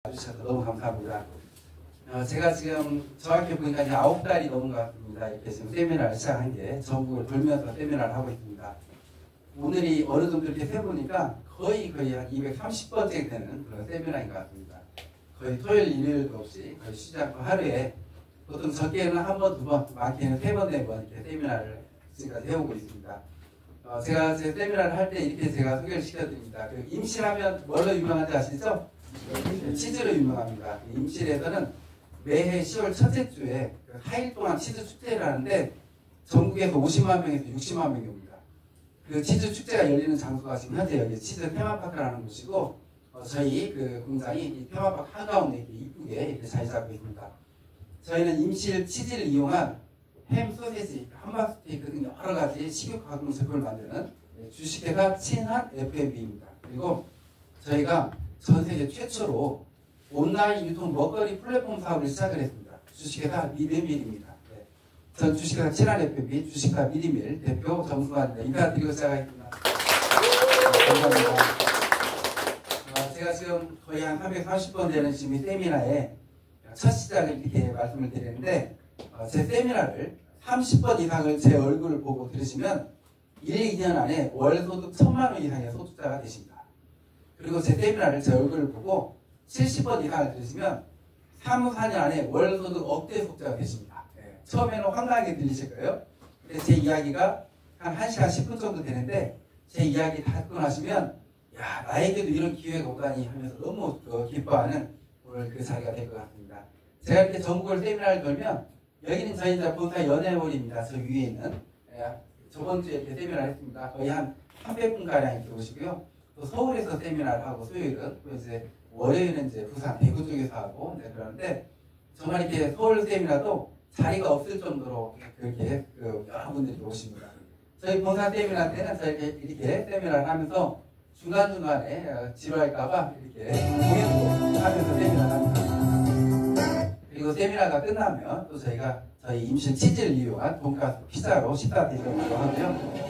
와주셔서 너무 감사합니다. 제가 지금 정확히 보니까 이제 9달이 넘은 것 같습니다. 이렇게 지금 세미나를 시작한 게 전국을 돌면서 세미나를 하고 있습니다. 오늘이 어느 정도 이렇게 세보니까 거의 한 230번째 되는 그런 세미나인 것 같습니다. 거의 토요일, 일요일도 없이 거의 쉬지 않고 하루에 보통 적게는 한 번, 두 번, 많게는 세 번, 네 번 이렇게 세미나를 지금까지 해오고 있습니다. 제가 제 세미나를 할 때 이렇게 제가 소개를 시켜드립니다. 그 임실하면 뭘로 유명한지 아시죠? 치즈로 유명합니다. 임실에서는 매해 10월 첫째 주에 4일 동안 치즈 축제를 하는데 전국에서 50만 명에서 60만 명이 옵니다. 그 치즈 축제가 열리는 장소가 지금 현재 여기 치즈 테마파크라는 곳이고 저희 그 공장이 이 테마파크 한가운데 이렇게 이쁘게 이렇게 자리 잡고 있습니다. 저희는 임실 치즈를 이용한 햄, 소세지, 함박스테이크 등 여러 가지 식육 가공 제품을 만드는 주식회사 친한 F&B입니다. 그리고 저희가 전 세계 최초로 온라인 유통 먹거리 플랫폼 사업을 시작을 했습니다. 주식회사 미드밀입니다. 네. 전 주식회사 친한 F&B 주식회사 미드밀 대표 정승환입니다. 인사드리고 시작하겠습니다. 감사합니다. 제가 지금 거의 한 330번 되는 지금 이 세미나에 첫 시작을 이렇게 말씀을 드리는데 제 세미나를 30번 이상을 제 얼굴을 보고 들으시면 1, 2년 안에 월소득 1000만 원 이상의 소득자가 되십니다. 그리고 제 세미나를 제 얼굴을 보고 70번 이상을 들으시면 3, 4년 안에 월소득 억대 소득자가 되십니다. 네. 처음에는 황당하게 들리실 거예요. 근데 제 이야기가 한 1시간 10분 정도 되는데 제 이야기 다 듣고 나시면 야, 나에게도 이런 기회가 오다니 하면서 너무 기뻐하는 오늘 그 자리가 될 것 같습니다. 제가 이렇게 전국을 세미나를 돌면 여기는 저희 이제 본사 연애홀입니다. 저 위에 있는 저번 주에 이렇게 세미나를 했습니다. 거의 한 300분가량 이렇게 오시고요. 또 서울에서 세미나를 하고 수요일은 또 이제 월요일은 이제 부산, 대구 쪽에서 하고 그러는데 정말 이렇게 서울 세미나도 자리가 없을 정도로 그렇게 여러 분들이 오십니다. 저희 본사 세미나 때는 저희가 이렇게 세미나를 하면서 중간중간에 지루할까봐 이렇게 공연도 하면서 세미나를 합니다. 그리고 세미나가 끝나면 또 저희가 저희 임실 치즈를 이용한 돈가스, 피자로 식사 대접도 하고요.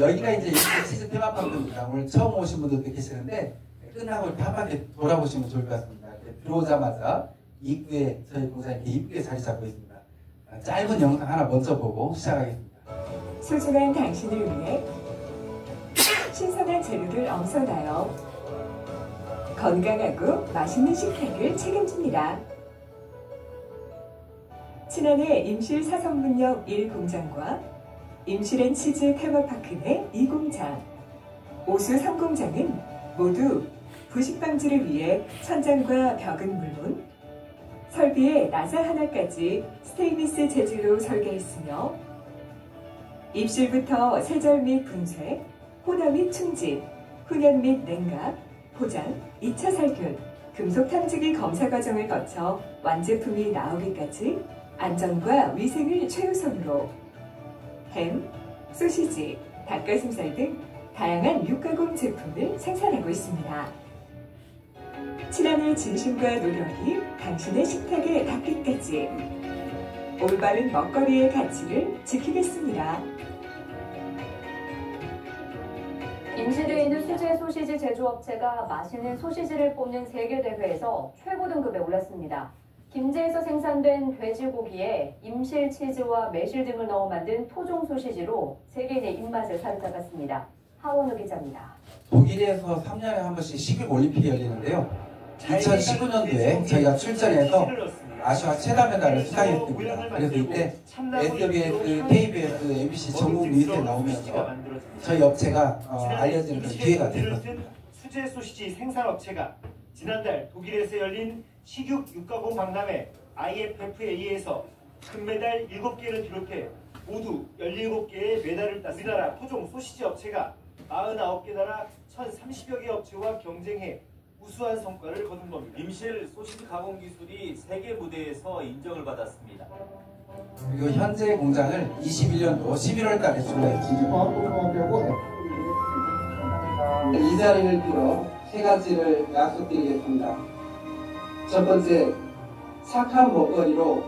여기가 이제 치즈 테마파크입니다. 오늘 처음 오신 분들도 계시는데 끝나고 이렇게 한 바퀴 돌아보시면 좋을 것 같습니다. 들어오자마자 입구에 저희 공사 이렇게 이쁘게 자리 잡고 있습니다. 짧은 영상 하나 먼저 보고 시작하겠습니다. 소중한 당신을 위해 신선한 재료를 엄선하여 건강하고 맛있는 식탁을 책임집니다. 친환의 임실 사성분역 1공장과 임실앤 치즈 테마파크 내 2공장, 오수 3공장은 모두 부식 방지를 위해 천장과 벽은 물론 설비의 나사 하나까지 스테인리스 재질로 설계했으며 입실부터 세절 및 분쇄, 호나 및 충진, 훈연 및 냉각, 포장, 2차 살균, 금속 탐지기 검사 과정을 거쳐 완제품이 나오기까지 안전과 위생을 최우선으로 햄, 소시지, 닭가슴살 등 다양한 육가공 제품을 생산하고 있습니다. 친환의 진심과 노력이 당신의 식탁에 닿기까지 올바른 먹거리의 가치를 지키겠습니다. 임실에 있는 수제 소시지 제조업체가 맛있는 소시지를 뽑는 세계대회에서 최고 등급에 올랐습니다. 김제에서 생산된 돼지고기에 임실 치즈와 매실 등을 넣어 만든 토종 소시지로 세계인의 입맛을 사로잡았습니다. 하원우 기자입니다. 독일에서 3년에 한 번씩 식육 올림픽이 열리는데요. 2019년도에 저희가 출전해서 아시아 최다 메달을 수상했습니다. 그래서 이때 SBS, KBS, MBC 전국 뉴스에 나오면서 저희 업체가 알려지는 그런 기회가 됐었습니다. 수제 소시지 생산업체가 지난달 독일에서 열린 식육 육가공 박람회 IFFA에서 금메달 7개를 비롯해 모두 17개의 메달을 땄 우리나라 토종 소시지 업체가 49개 나라 1,030여 개 업체와 경쟁해 우수한 성과를 거둔 겁니다. 임실 소시지 가공 기술이 세계 무대에서 인정을 받았습니다. 그리고 현재 공장을 21년도 11월 달에 출고했습니다. 이 자리를 빌어 세 가지를 약속드리겠습니다. 첫 번째, 착한 먹거리로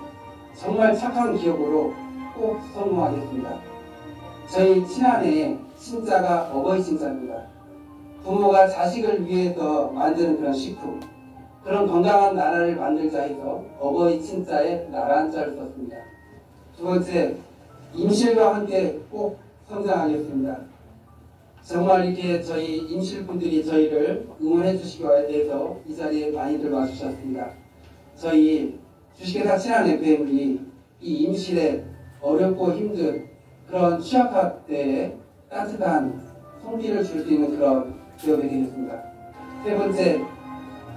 정말 착한 기업으로 꼭 성공하겠습니다. 저희 친한의 신자가 어버이 신자입니다. 부모가 자식을 위해서 만드는 그런 식품, 그런 건강한 나라를 만들자 해서 어버이 친자에 나라 한자를 썼습니다. 두 번째, 임실과 함께 꼭 성장하겠습니다. 정말 이렇게 저희 임실분들이 저희를 응원해 주시기 위해서 이 자리에 많이들 와주셨습니다. 저희 주식회사 친한 FM이 이 임실에 어렵고 힘든 그런 취약화 때에 따뜻한 성기를 줄 수 있는 그런 기업이 되겠습니다. 세 번째,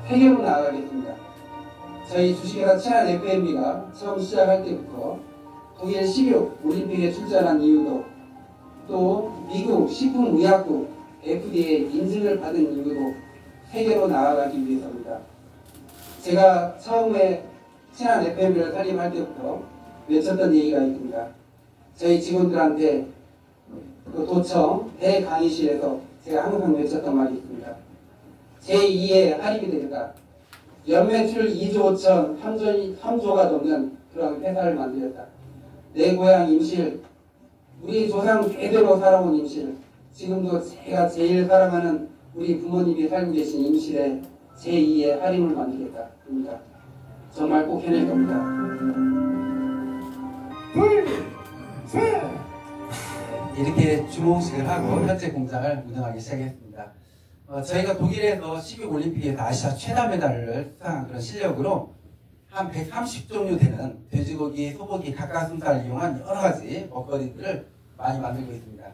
세계로 나아가겠습니다. 저희 주식회사 친한 FMB가 처음 시작할 때부터 독일 16 올림픽에 출전한 이유도 또 미국 식품의약국 FDA 인증을 받은 이유도 세계로 나아가기 위해서입니다. 제가 처음에 친한 FMB를 설립할 때부터 외쳤던 얘기가 있습니다. 저희 직원들한테 그 도청 대강의실에서 제가 항상 외쳤던 말이 있습니다. 제2의 할인이 되겠다. 연매출 2조 5천 3조가 넘는 그런 회사를 만들었다. 내 고향 임실, 우리 조상 대대로 살아온 임실, 지금도 제가 제일 사랑하는 우리 부모님이 살고 계신 임실에 제2의 할인을 만들겠다. 입니다. 정말 꼭 해낼 겁니다. 둘, 셋! 이렇게 주목식을 하고 현재 공장을 운영하기 시작했습니다. 저희가 독일에서 12 올림픽에서 아시아 최다 메달을 수상한 그런 실력으로 한 130종류 되는 돼지고기, 소고기, 닭가슴살을 이용한 여러 가지 먹거리들을 많이 만들고 있습니다.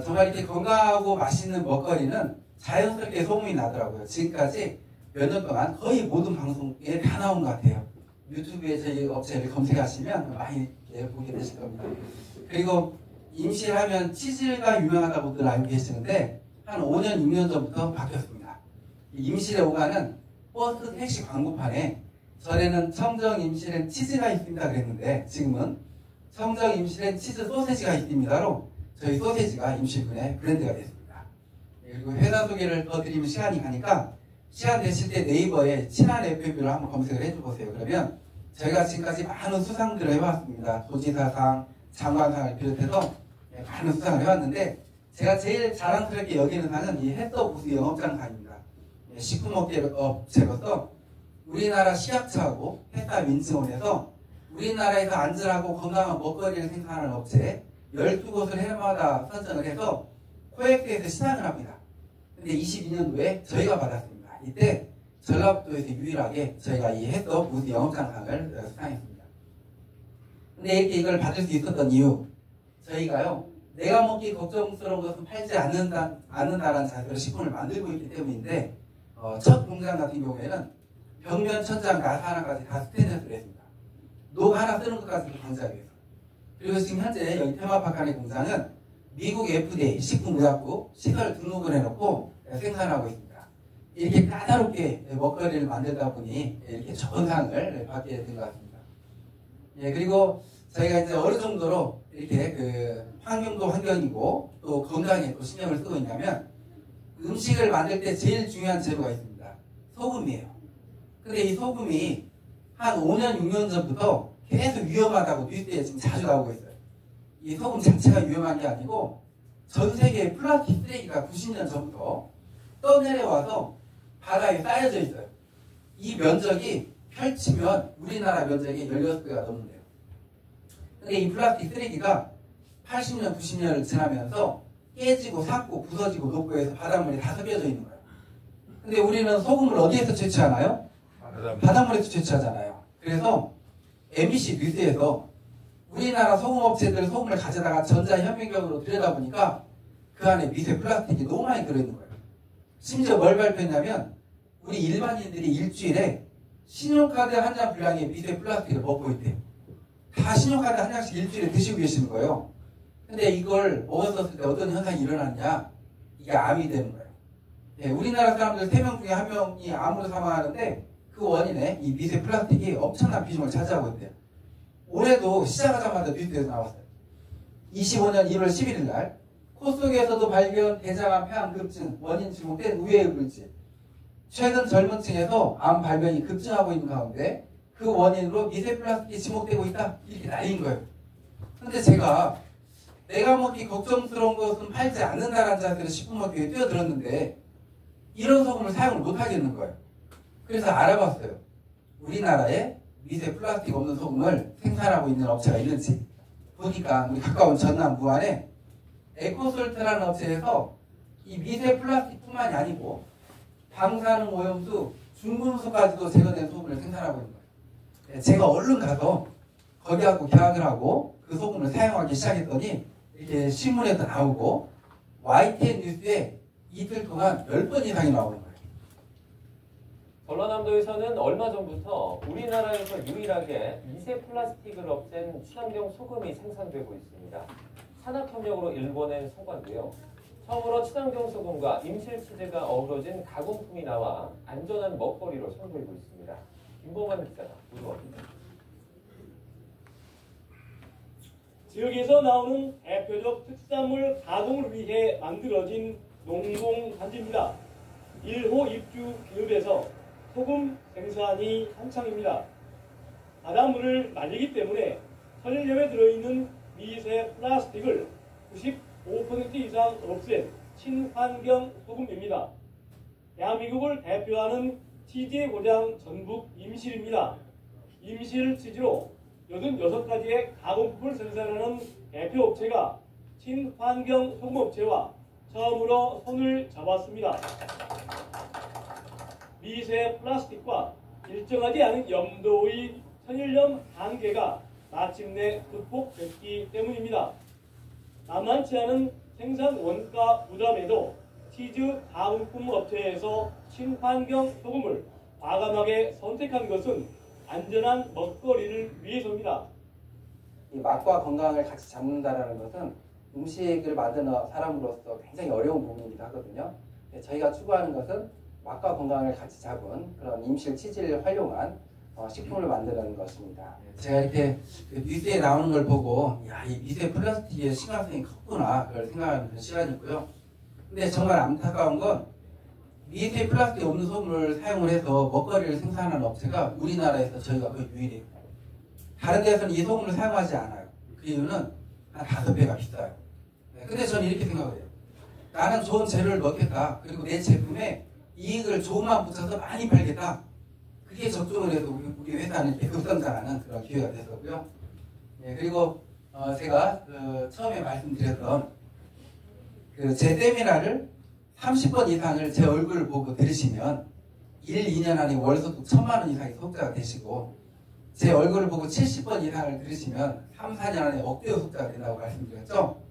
정말 이렇게 건강하고 맛있는 먹거리는 자연스럽게 소문이 나더라고요. 지금까지 몇 년 동안 거의 모든 방송에 다 나온 것 같아요. 유튜브에 저희 업체를 검색하시면 많이 보게 되실 겁니다. 그리고 임실하면 치즈가 유명하다고들 알고 계시는데 한 5년, 6년 전부터 바뀌었습니다. 임실에 오가는 버스 택시 광고판에 전에는 청정 임실엔 치즈가 있습니다 그랬는데 지금은 청정 임실엔 치즈 소세지가 있습니다로 저희 소세지가 임실군의 브랜드가 됐습니다. 그리고 회사 소개를 더 드리면 시간이 가니까 시간 되실 때 네이버에 친한 FMB를 한번 검색을 해줘보세요. 그러면 저희가 지금까지 많은 수상들을 해왔습니다. 도지사상, 장관상을 비롯해서 많은 수상을 해왔는데 제가 제일 자랑스럽게 여기는 상은 이 햇서부스 영업장상입니다. 식품업체로서 우리나라 식약처하고 회사 민증원에서 우리나라에서 안전하고 건강한 먹거리를 생산하는 업체 12곳을 해마다 선정을 해서 코엑스에서 시상을 합니다. 근데 22년도에 저희가 받았습니다. 이때 전라북도에서 유일하게 저희가 이 햇서부스 영업장상을 수상했습니다. 근데 이렇게 이걸 받을 수 있었던 이유, 저희가요 내가 먹기 걱정스러운 것은 팔지 않는다라는 자세로 식품을 만들고 있기 때문인데 첫 공장 같은 경우에는 벽면, 천장, 나사 하나까지 다 스테인레스로 했습니다. 녹 하나 쓰는 것까지도 방지하기 위해서. 그리고 지금 현재 여기 테마파크 안의 공장은 미국 FDA 식품의약국 시설 등록을 해놓고 생산하고 있습니다. 이렇게 까다롭게 먹거리를 만들다 보니 이렇게 좋은 상을 받게 된 것 같습니다. 예, 그리고 저희가 이제 어느 정도로 이렇게 그 환경도 환경이고 또 건강에 또 신경을 쓰고 있냐면 음식을 만들 때 제일 중요한 재료가 있습니다. 소금이에요. 근데 이 소금이 한 5년, 6년 전부터 계속 위험하다고 뉴스에 지금 자주 나오고 있어요. 이 소금 자체가 위험한 게 아니고 전 세계의 플라스틱 쓰레기가 90년 전부터 떠내려와서 바다에 쌓여져 있어요. 이 면적이 펼치면 우리나라 면적이 16배가 넘는데요. 근데 이 플라스틱 쓰레기가 80년, 90년을 지나면서 깨지고 삭고 부서지고 녹고해서 바닷물에 다 섞여져 있는 거예요. 근데 우리는 소금을 어디에서 채취하나요? 바닷물에서 채취하잖아요. 그래서 MBC 뉴스에서 우리나라 소금업체들 소금을 가져다가 전자현미경으로 들여다보니까 그 안에 미세 플라스틱이 너무 많이 들어있는 거예요. 심지어 뭘 발표했냐면 우리 일반인들이 일주일에 신용카드 한 장 분량의 미세 플라스틱을 먹고 있대요. 다 신용카드 한 장씩 일주일에 드시고 계시는 거예요. 근데 이걸 먹었을 때 어떤 현상이 일어났냐? 이게 암이 되는 거예요. 예, 우리나라 사람들 3명 중에 1명이 암으로 사망하는데 그 원인에 이 미세 플라스틱이 엄청난 비중을 차지하고 있대요. 올해도 시작하자마자 뉴스에서 나왔어요. 25년 1월 11일 날 코 속에서도 발견 대장암 폐암급증 원인 지목된 우회의 물질. 최근 젊은 층에서 암 발병이 급증하고 있는 가운데 그 원인으로 미세 플라스틱이 지목되고 있다. 이렇게 날린 거예요. 근데 제가 내가 먹기 걱정스러운 것은 팔지 않는다라는 자세로 식품업계에 뛰어들었는데 이런 소금을 사용을 못 하겠는 거예요. 그래서 알아봤어요. 우리나라에 미세 플라스틱 없는 소금을 생산하고 있는 업체가 있는지. 보니까 우리 가까운 전남 무안에 에코솔트라는 업체에서 이 미세 플라스틱뿐만이 아니고 방사능 오염수, 중금속까지도 제거된 소금을 생산하고 있는 거예요. 제가 얼른 가서 거기하고 계약을 하고 그 소금을 사용하기 시작했더니 이렇게 신문에도 나오고 YTN 뉴스에 이틀 동안 10번 이상이 나오는 거예요. 전라남도에서는 얼마 전부터 우리나라에서 유일하게 미세 플라스틱을 없앤 친환경 소금이 생산되고 있습니다. 산학협력으로 일본엔 송관되어 처음으로 친환경 소금과 임실치즈가 어우러진 가공품이 나와 안전한 먹거리로 선보이고 있습니다. 김보만 기자가 보도합니다. 지역에서 나오는 대표적 특산물 가공을 위해 만들어진 농공단지입니다. 1호 입주 기업에서 소금 생산이 한창입니다. 바닷물을 말리기 때문에 천일염에 들어있는 미세 플라스틱을 95% 이상 없앤 친환경 소금입니다. 대한민국을 대표하는 치즈의 고장 전북 임실입니다. 임실 치즈로 86가지의 가공품을 생산하는 대표 업체가 친환경 소금업체와 처음으로 손을 잡았습니다. 미세 플라스틱과 일정하지 않은 염도의 천일염 한계가 마침내 극복됐기 때문입니다. 만만치 않은 생산 원가 부담에도 치즈 가공품 업체에서 친환경 소금을 과감하게 선택한 것은 안전한 먹거리를 위해서입니다. 이 맛과 건강을 같이 잡는다는 것은 음식을 만드는 사람으로서 굉장히 어려운 부분이기도 하거든요. 저희가 추구하는 것은 맛과 건강을 같이 잡은 그런 임실 치즈를 활용한 식품을 만드는 것입니다. 제가 이렇게 그 뉴스에 나오는 걸 보고 야, 이 미세 플라스틱의 심각성이 컸구나 그걸 생각하는 그런 시간이고요. 근데 정말 안타까운 건 미세 플라스틱 없는 소금을 사용을 해서 먹거리를 생산하는 업체가 우리나라에서 저희가 거의 유일해요. 다른 데서는 이 소금을 사용하지 않아요. 그 이유는 한 5배가 비싸요. 근데 저는 이렇게 생각을 해요. 나는 좋은 재료를 넣겠다. 그리고 내 제품에 이익을 조금만 붙여서 많이 팔겠다. 그게 적중을 해서 우리 회사는 이렇게 급성장하는 그런 기회가 됐었고요. 그리고 제가 처음에 말씀드렸던 그 제 세미나를 30번 이상을 제 얼굴을 보고 들으시면 1, 2년 안에 월소득 1,000만 원 이상의 소득자가 되시고 제 얼굴을 보고 70번 이상을 들으시면 3, 4년 안에 억대의 소득자가 된다고 말씀드렸죠.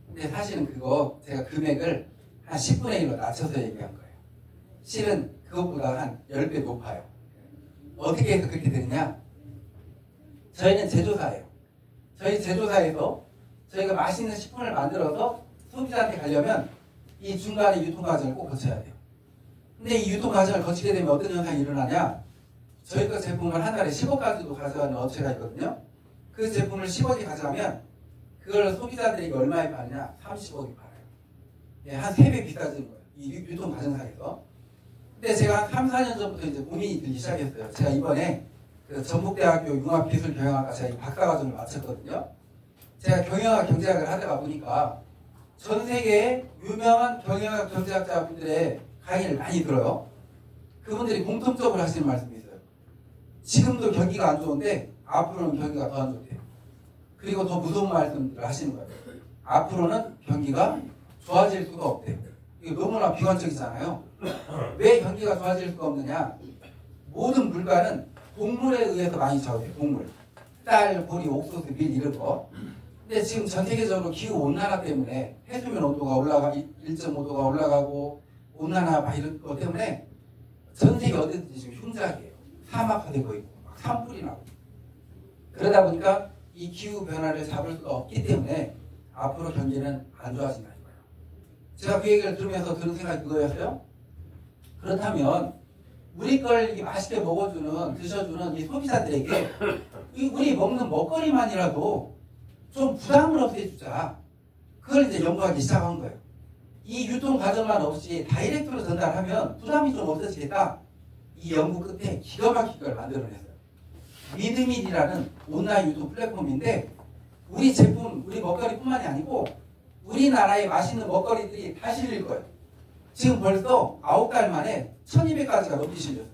근데 사실은 그거 제가 금액을 한 10분의 1로 낮춰서 얘기한 거예요. 실은 그것보다 한 10배 높아요. 어떻게 해서 그렇게 되느냐? 저희는 제조사예요. 저희 제조사에서 저희가 맛있는 식품을 만들어서 소비자한테 가려면 이 중간에 유통과정을 꼭 거쳐야 돼요. 근데 이 유통과정을 거치게 되면 어떤 현상이 일어나냐? 저희 거 제품을 한 달에 10억 가지고 가져가는 업체가 있거든요. 그 제품을 10억이 가져가면 그걸 소비자들에게 얼마에 파느냐? 30억이 팔아요. 한 3배 비싸지는 거예요. 이 유통과정상에서. 근데 제가 한 3, 4년 전부터 이제 고민이 들기 시작했어요. 제가 이번에 그 전북대학교 융합기술경영학과 제가 박사과정을 마쳤거든요. 제가 경영학 경제학을 하다가 보니까 전 세계의 유명한 경영학 경제학자분들의 강의를 많이 들어요. 그분들이 공통적으로 하시는 말씀이 있어요. 지금도 경기가 안 좋은데 앞으로는 경기가 더 안 좋대요. 그리고 더 무서운 말씀들을 하시는 거예요. 앞으로는 경기가 좋아질 수가 없대요. 이거 너무나 비관적이잖아요. 왜 경기가 좋아질 수가 없느냐? 모든 물가는 곡물에 의해서 많이 잡아요. 곡물. 쌀, 보리, 옥수수, 밀 이런 거. 근데 지금 전 세계적으로 기후온난화 때문에 해수면 온도가 1.5도가 올라가고 온난화 막 이런 것 때문에 전 세계 어디든지 지금 흉작이에요. 사막화되고 있고 막 산불이 나고. 그러다 보니까 이 기후 변화를 잡을 수가 없기 때문에 앞으로 경기는 안 좋아진다는 거예요. 제가 그 얘기를 들으면서 드는 생각이 그거였어요. 그렇다면 우리 걸 이렇게 맛있게 먹어주는, 드셔주는 이 소비자들에게 우리 먹는 먹거리만이라도 좀 부담을 없애주자. 그걸 이제 연구하기 시작한 거예요. 이 유통 과정만 없이 다이렉트로 전달하면 부담이 좀 없어지겠다. 이 연구 끝에 기가 막히게 걸 만들어냈어요. 미드밀이라는 온라인 유통 플랫폼인데 우리 제품, 우리 먹거리뿐만이 아니고 우리나라의 맛있는 먹거리들이 다 실릴 거예요. 지금 벌써 9달 만에 1200가지가 넘게 실렸어요.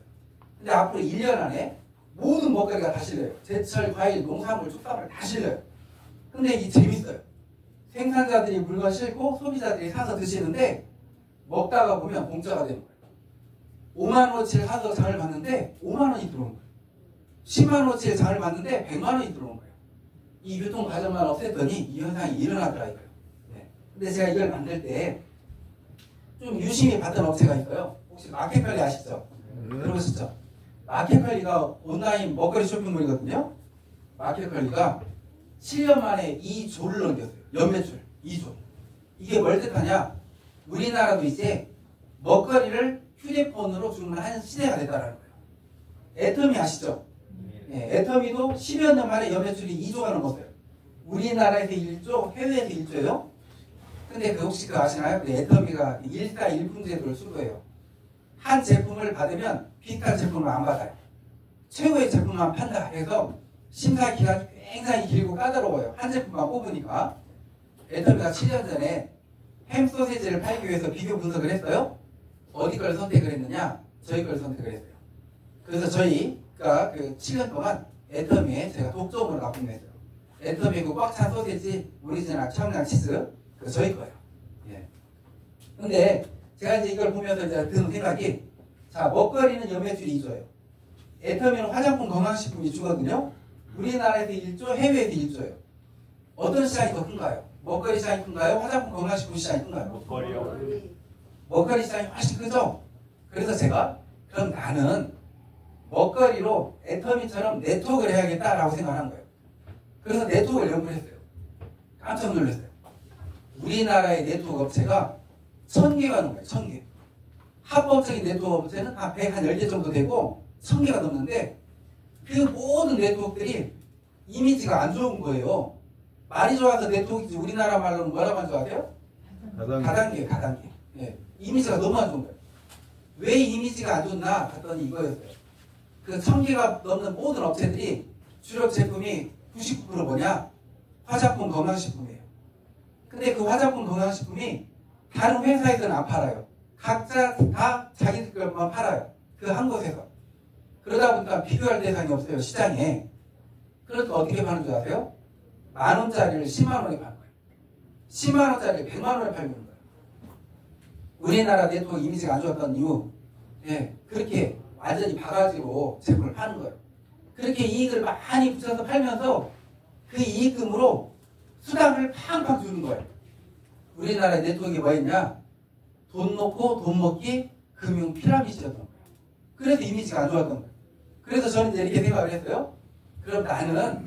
근데 앞으로 1년 안에 모든 먹거리가 다 실려요. 제철, 과일, 농산물, 축산물 다 실려요. 근데 이게 재밌어요. 생산자들이 물건 싣고 소비자들이 사서 드시는데 먹다가 보면 공짜가 되는 거예요. 5만 원어치를 사서 장을 봤는데 5만 원이 들어온 거예요. 10만 원어치를 장을 봤는데 100만 원이 들어온 거예요. 이 유통 과정만 없앴더니 이 현상이 일어나더라고요. 네. 근데 제가 이걸 만들 때 좀 유심히 봤던 업체가 있어요. 혹시 마켓컬리 아시죠? 들어보셨죠? 마켓컬리가 온라인 먹거리 쇼핑몰이거든요. 마켓컬리가 7년 만에 2조를 넘겼어요. 연매출 2조. 이게 뭘 뜻하냐? 우리나라도 이제 먹거리를 휴대폰으로 주문하는 시대가 됐다는 거예요. 애터미 아시죠? 네, 애터미도 10여 년 만에 연매출이 2조가 넘었어요. 우리나라에서 1조, 해외에서 1조예요. 근데 혹시 아시나요? 애터미가 1사1풍 제도를 쓴 거예요. 한 제품을 받으면 비슷한 제품을 안 받아요. 최고의 제품만 판다 해서 심사 기간이 굉장히 길고 까다로워요. 한 제품만 뽑으니까. 애터미가 7년 전에 햄 소시지를 팔기 위해서 비교 분석을 했어요. 어디 걸 선택을 했느냐? 저희 걸 선택을 했어요. 그래서 저희가 그 7년 동안 애터미에 제가 독점으로 납품했어요. 애터미 그 꽉 찬 소시지, 오리지널 청량 치즈, 그 저희 거예요. 예. 근데 제가 이제 이걸 보면서 이제 드는 생각이, 자, 먹거리는 연매출이 2조예요. 애터미는 화장품 건강식품이 주거든요. 우리나라에서 1조, 해외에서 1조예요. 어떤 시장이 더 큰가요? 먹거리 시장이 큰가요? 화장품 건강식품 시장이 큰가요? 먹거리요. 먹거리 시장이 훨씬 크죠? 그래서 제가, 그럼 나는 먹거리로 애터미처럼 네트워크를 해야겠다라고 생각한 거예요. 그래서 네트워크를 연구했어요. 깜짝 놀랐어요. 우리나라의 네트워크 업체가 1000개가 넘어요. 1000개. 합법적인 네트워크 업체는 한 10개 정도 되고 1000개가 넘는데 그 모든 네트워크들이 이미지가 안 좋은 거예요. 말이 좋아서 네트워크지 우리나라 말로는 뭐라고 하는 줄 아세요? 가단계예요. 가단계. 예. 이미지가 너무 안 좋은 거예요. 왜 이미지가 안 좋나 봤더니 이거였어요. 그 1000개가 넘는 모든 업체들이 주력 제품이 99% 뭐냐? 화장품 건강식품이에요. 근데 그 화장품 건강식품이 다른 회사에서는 안 팔아요. 각자 다 자기들 것만 팔아요. 그 한 곳에서. 그러다 보니까 비교할 대상이 없어요. 시장에. 그래서 어떻게 파는 줄 아세요? 10,000원짜리를 10만 원에 파는 거예요. 10만 원짜리를 100만 원에 팔고 있는 거예요. 우리나라 네트워크 이미지가 안 좋았던 이유, 예, 그렇게 완전히 바가지로 제품을 파는 거예요. 그렇게 이익을 많이 붙여서 팔면서 그 이익금으로 수당을 팡팡 주는 거예요. 우리나라 네트워크에 뭐 있냐? 돈 놓고 돈 먹기 금융 피라미드였던 거예요. 그래서 이미지가 안 좋았던 거예요. 그래서 저는 이제 이렇게 생각을 했어요. 그럼 나는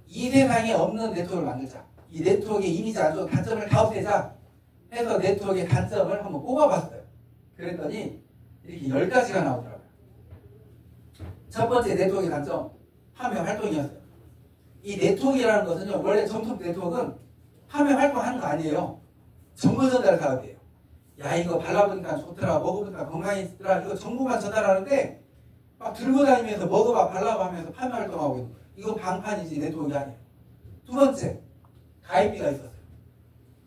이 세상에 없는 네트워크를 만들자. 이 네트워크의 이미지 안 좋은 단점을 다 없애자 해서 네트워크의 단점을 한번 뽑아봤어요. 그랬더니 이렇게 10가지가 나오더라고요. 첫 번째 네트워크의 단점, 판매 활동이었어요. 이 네트워크라는 것은요, 원래 정통 네트워크는 판매 활동하는 거 아니에요. 정보 전달 사업이에요. 야, 이거 발라보니까 좋더라, 먹어보니까 건강해지더라, 이거 정보만 전달하는데 막 들고 다니면서 먹어봐, 발라봐 하면서 판매 활동하고 있는 거예요. 이거 방판이지 네트워크가 아니에요. 두 번째, 가입비가 있었어요.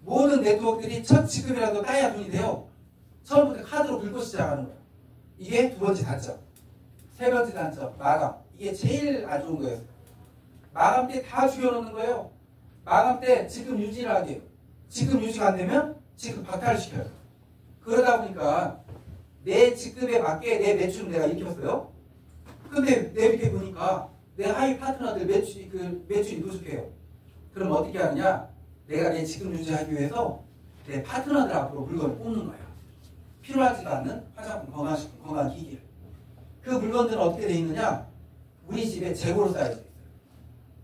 모든 네트워크들이 첫 지급이라도 따야 돈이 돼요. 처음부터 카드로 긁고 시작하는 거예요. 이게 두 번째 단점. 세 번째 단점, 마감. 이게 제일 안 좋은 거예요. 마감 때 다 죽여놓는 거예요. 마감 때 지급 유지를 하게. 지급 유지가 안 되면 지급 박탈을 시켜요. 그러다 보니까 내 지급에 맞게 내 매출은 내가 익혔어요. 근데 내 밑에 보니까 내 하위 파트너들 매출이 부족해요. 그럼 어떻게 하느냐? 내가 내 지급 유지하기 위해서 내 파트너들 앞으로 물건을 뽑는 거예요. 필요하지도 않는 화장품, 건강식품, 건강기기를. 그 물건들은 어떻게 돼 있느냐? 우리 집에 재고로 쌓여져 있어요.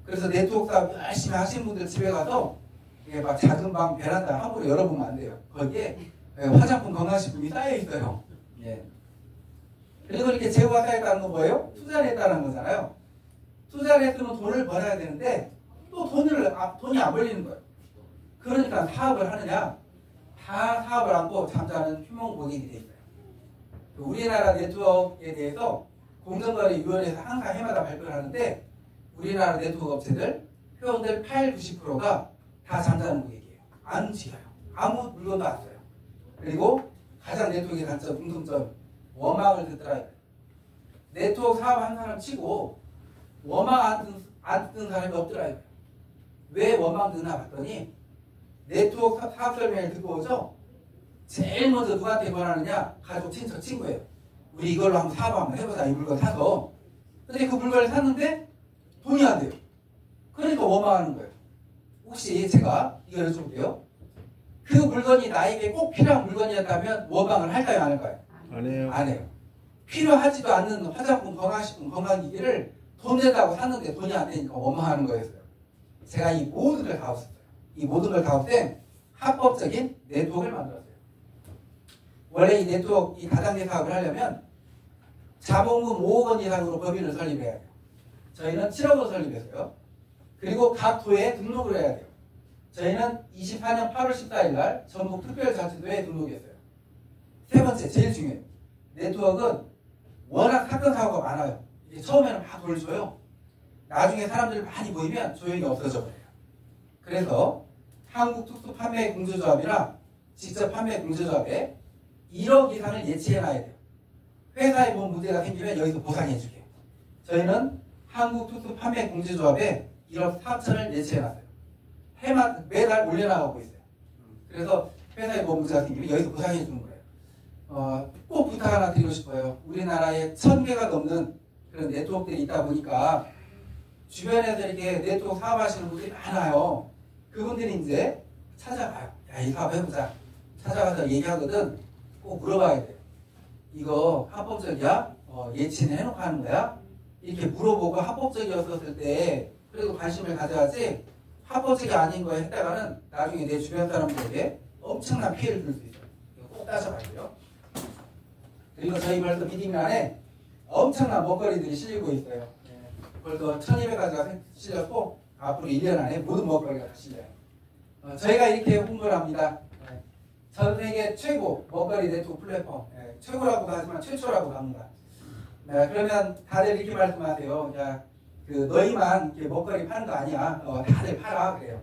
그래서 네트워크 사업 열심히 하시는 분들 집에 가서 이게 막 작은 방 베란다 함부로 열어보면 안 돼요. 거기에 화장품, 건강식품이 쌓여 있어요. 예. 그리고 이렇게 재고가 쌓였다는 건 뭐예요? 투자를 했다는 거잖아요. 투자를 했으면 돈을 벌어야 되는데 또 돈이 안 벌리는 거예요. 그러니까 사업을 하느냐? 다 사업을 하고 잠자는 휴먼 고객이 돼 있어요. 우리나라 네트워크에 대해서 공정거래위원회에서 항상 해마다 발표를 하는데 우리나라 네트워크 업체들 회원들 80~90%가 다 잠자는 고객이에요. 안 움직여요. 아무 물건도 안 써요. 그리고 가장 네트워크의 단점, 공통점, 원망을 듣더라. 네트워크 사업 한 사람 치고 원망 안 뜬 사람이 없더라. 왜 원망 드나 봤더니 네트워크 사업 설명을 듣고 오죠. 제일 먼저 누구한테 권하느냐? 가족, 친척, 친구예요. 우리 이걸로 한번 사업 한번 해보자. 이 물건 사서. 근데 그 물건을 샀는데 돈이 안 돼요. 그러니까 원망하는 거예요. 혹시 제가 이거 여쭤볼게요. 그 물건이 나에게 꼭 필요한 물건이었다면 원망을 할까요? 안 할까요? 안 해요. 안 해요. 필요하지도 않는 화장품, 건강식품, 건강기기를 돈 낸다고 샀는데 돈이 안 되니까 원망하는 거였어요. 제가 이 모든 걸 다 없었어요. 이 모든 걸 다 없앤 합법적인 네트워크를 만들었어요. 원래 이 네트워크, 이 다단계 사업을 하려면 자본금 5억 원 이상으로 법인을 설립해야 돼요. 저희는 7억 원 설립했어요. 그리고 각 도에 등록을 해야 돼요. 저희는 24년 8월 14일 날 전북 특별자치도에 등록했어요. 세 번째, 제일 중요해요. 네트워크는 워낙 사건 사고가 많아요. 이게 처음에는 막 돌려줘요. 나중에 사람들 많이 모이면 조용히 없어져 버려요. 그래서 한국특수판매공제조합이나 직접 판매공제조합에 1억 이상을 예치해놔야 돼요. 회사에 뭐 문제가 생기면 여기서 보상해주게. 저희는 한국특수판매공제조합에 1억 4천을 예치해놨어요. 매달 올려나가고 있어요. 그래서 회사에 뭐 문제가 생기면 여기서 보상해주는 거예요. 꼭 부탁 하나 드리고 싶어요. 우리나라에 1000개가 넘는 그런 네트워크들이 있다 보니까 주변에서 이렇게 네트워크 사업하시는 분들이 많아요. 그분들이 이제 찾아가요. 야, 이 사업 해보자. 찾아가서 얘기하거든. 꼭 물어봐야 돼요. 이거 합법적이야? 예치는 해놓고 하는 거야? 이렇게 물어보고 합법적이었을 때 그래도 관심을 가져야지 합법적이 아닌 거에 했다가는 나중에 내 주변 사람들에게 엄청난 피해를 줄 수 있어요. 이거 꼭 따져봐야 돼요. 그리고 저희 벌써 미팅 안에 엄청난 먹거리들이 실리고 있어요. 벌써 1200가지가 실렸고 앞으로 1년 안에 모든 먹거리가 다 실려요. 저희가 이렇게 홍보를 합니다. 전 세계 최고 먹거리 네트워크 플랫폼. 최고라고도 하지만 최초라고도 합니다. 그러면 다들 이렇게 말씀하세요. 야, 너희만 이렇게 먹거리 파는 거 아니야. 다들 팔아. 그래요.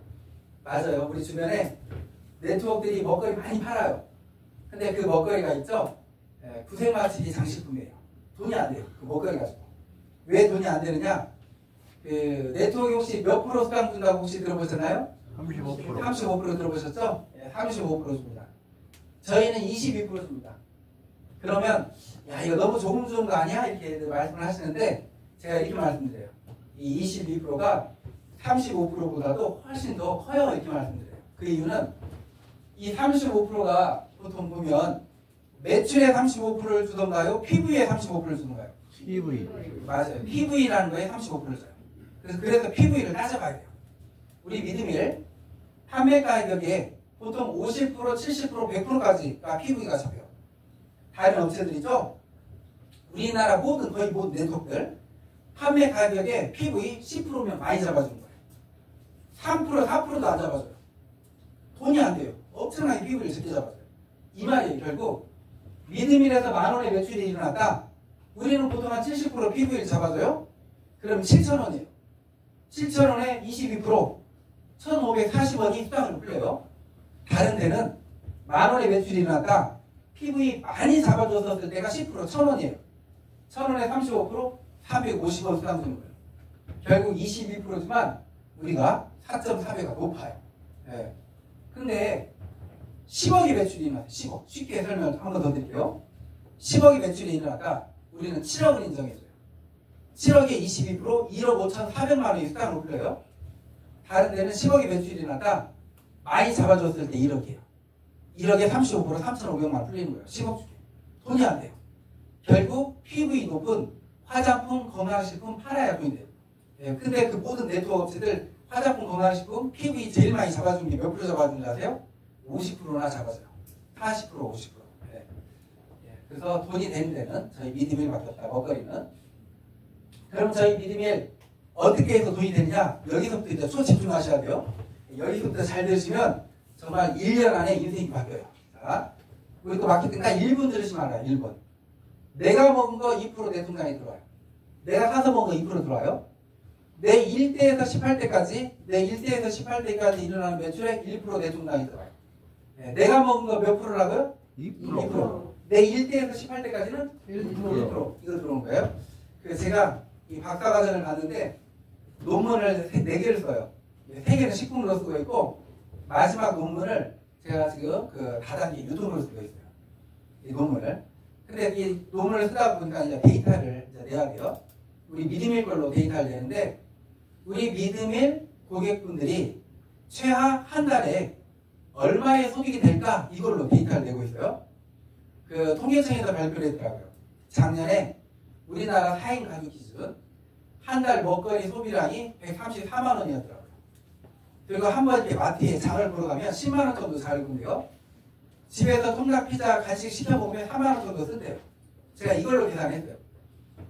맞아요. 우리 주변에 네트워크들이 먹거리 많이 팔아요. 근데 그 먹거리가 있죠? 구색마취지 장식품이에요. 돈이 안 돼요. 그 먹거리 가지고. 왜 돈이 안 되느냐? 네트워크 혹시 몇 프로 수당 준다고 혹시 들어보셨나요? 35%. 35% 들어보셨죠? 35% 줍니다. 저희는 22% 줍니다. 그러면 야 이거 너무 조금 주는 거 아니야? 이렇게 말씀을 하시는데 제가 이렇게 말씀드려요. 이 22%가 35%보다도 훨씬 더 커요. 이렇게 말씀드려요. 그 이유는 이 35%가 보통 보면 매출의 35%를 주던가요? PV의 35%를 주던가요? PV. 맞아요. PV라는 거에 35%를 줘요. 그래서 PV를 따져봐야 돼요. 우리 미드밀 판매 가격에 보통 50%, 70%, 100%까지가 PV가 잡혀요. 다른 업체들이죠. 우리나라 거의 모든 네트워크들 판매 가격에 PV 10%면 많이 잡아주는 거예요. 3%, 4%도 안 잡아줘요. 돈이 안 돼요. 엄청나게 PV를 적게 잡아줘요. 이 말이에요. 결국 미드밀에서 10,000원의 매출이 일어났다. 우리는 보통 한 70% PV를 잡아줘요. 그럼 7,000원이에요. 7,000원에 22%, 1,540원이 수당으로 풀려요. 다른 데는 10,000원의 매출이 일어났다. PV 많이 잡아줬었을 때가 10%, 1,000원이에요. 1,000원에 35%, 350원 수당 주는 거예요. 결국 22%지만 우리가 4.4배가 높아요. 네. 근데 10억의 매출이 일어났어요. 10억. 쉽게 설명을 한 번 더 드릴게요. 10억의 매출이 일어났다. 우리는 7억을 인정해줘요. 7억에 22%, 1억 5,400만 원이 수당으로 풀려요. 다른 데는 10억의 매출이 일어났다. 많이 잡아줬을 때 1억이에요. 1억에 35%, 3,500만 원 풀리는 거예요. 10억 주게. 돈이 안 돼요. 결국 PV 높은 화장품, 건강식품 팔아야 돈이 돼요. 근데 그 모든 네트워크 업체들 화장품, 건강식품, PV 제일 많이 잡아준 게 몇 프로 잡아준 줄 아세요? 50%나 잡아줘요. 40%, 50%. 그래서 돈이 되는 데는 저희 미드밀밖에 없다. 먹거리는. 그럼 저희 미드밀 어떻게 해서 돈이 되느냐? 여기서부터 이제 초집중하셔야 돼요. 여기서부터 잘 들으시면 정말 1년 안에 인생이 바뀌어요. 자, 우리 또 마케팅 딱 1분 들으시면 알아요. 1분. 내가 먹은 거 2% 내 통장에 들어와요. 내가 사서 먹은 거 2% 들어와요. 내 1대에서 18대까지 내 1대에서 18대까지 일어나는 매출에 1% 내 통장에 들어와요. 내가 먹은 거 몇 프로라고요? 2%. 내 1대에서 18대까지는 1% 이거 들어온 거예요. 그래서 제가 이 박사과정을 갔는데 논문을 4개를 써요. 3개는 식품으로 쓰고 있고 마지막 논문을 제가 지금 그 다단계 유통으로 쓰고 있어요. 이 논문을. 근데 이 논문을 쓰다 보니까 이제 데이터를 이제 내야 돼요. 우리 믿음일 걸로 데이터를 내는데 우리 믿음일 고객분들이 최하 한 달에 얼마의 소비가 될까 이걸로 데이터를 내고 있어요. 그 통계청에서 발표를 했더라고요. 작년에 우리나라 4인 가족 기준 한 달 먹거리 소비량이 134만 원이었더라고요. 그리고 한번 이렇게 마트에 장을 보러 가면 10만 원 정도 잘 본대요. 집에서 통닭 피자 간식 시켜먹으면 4만 원 정도 쓴대요. 제가 이걸로 계산했어요.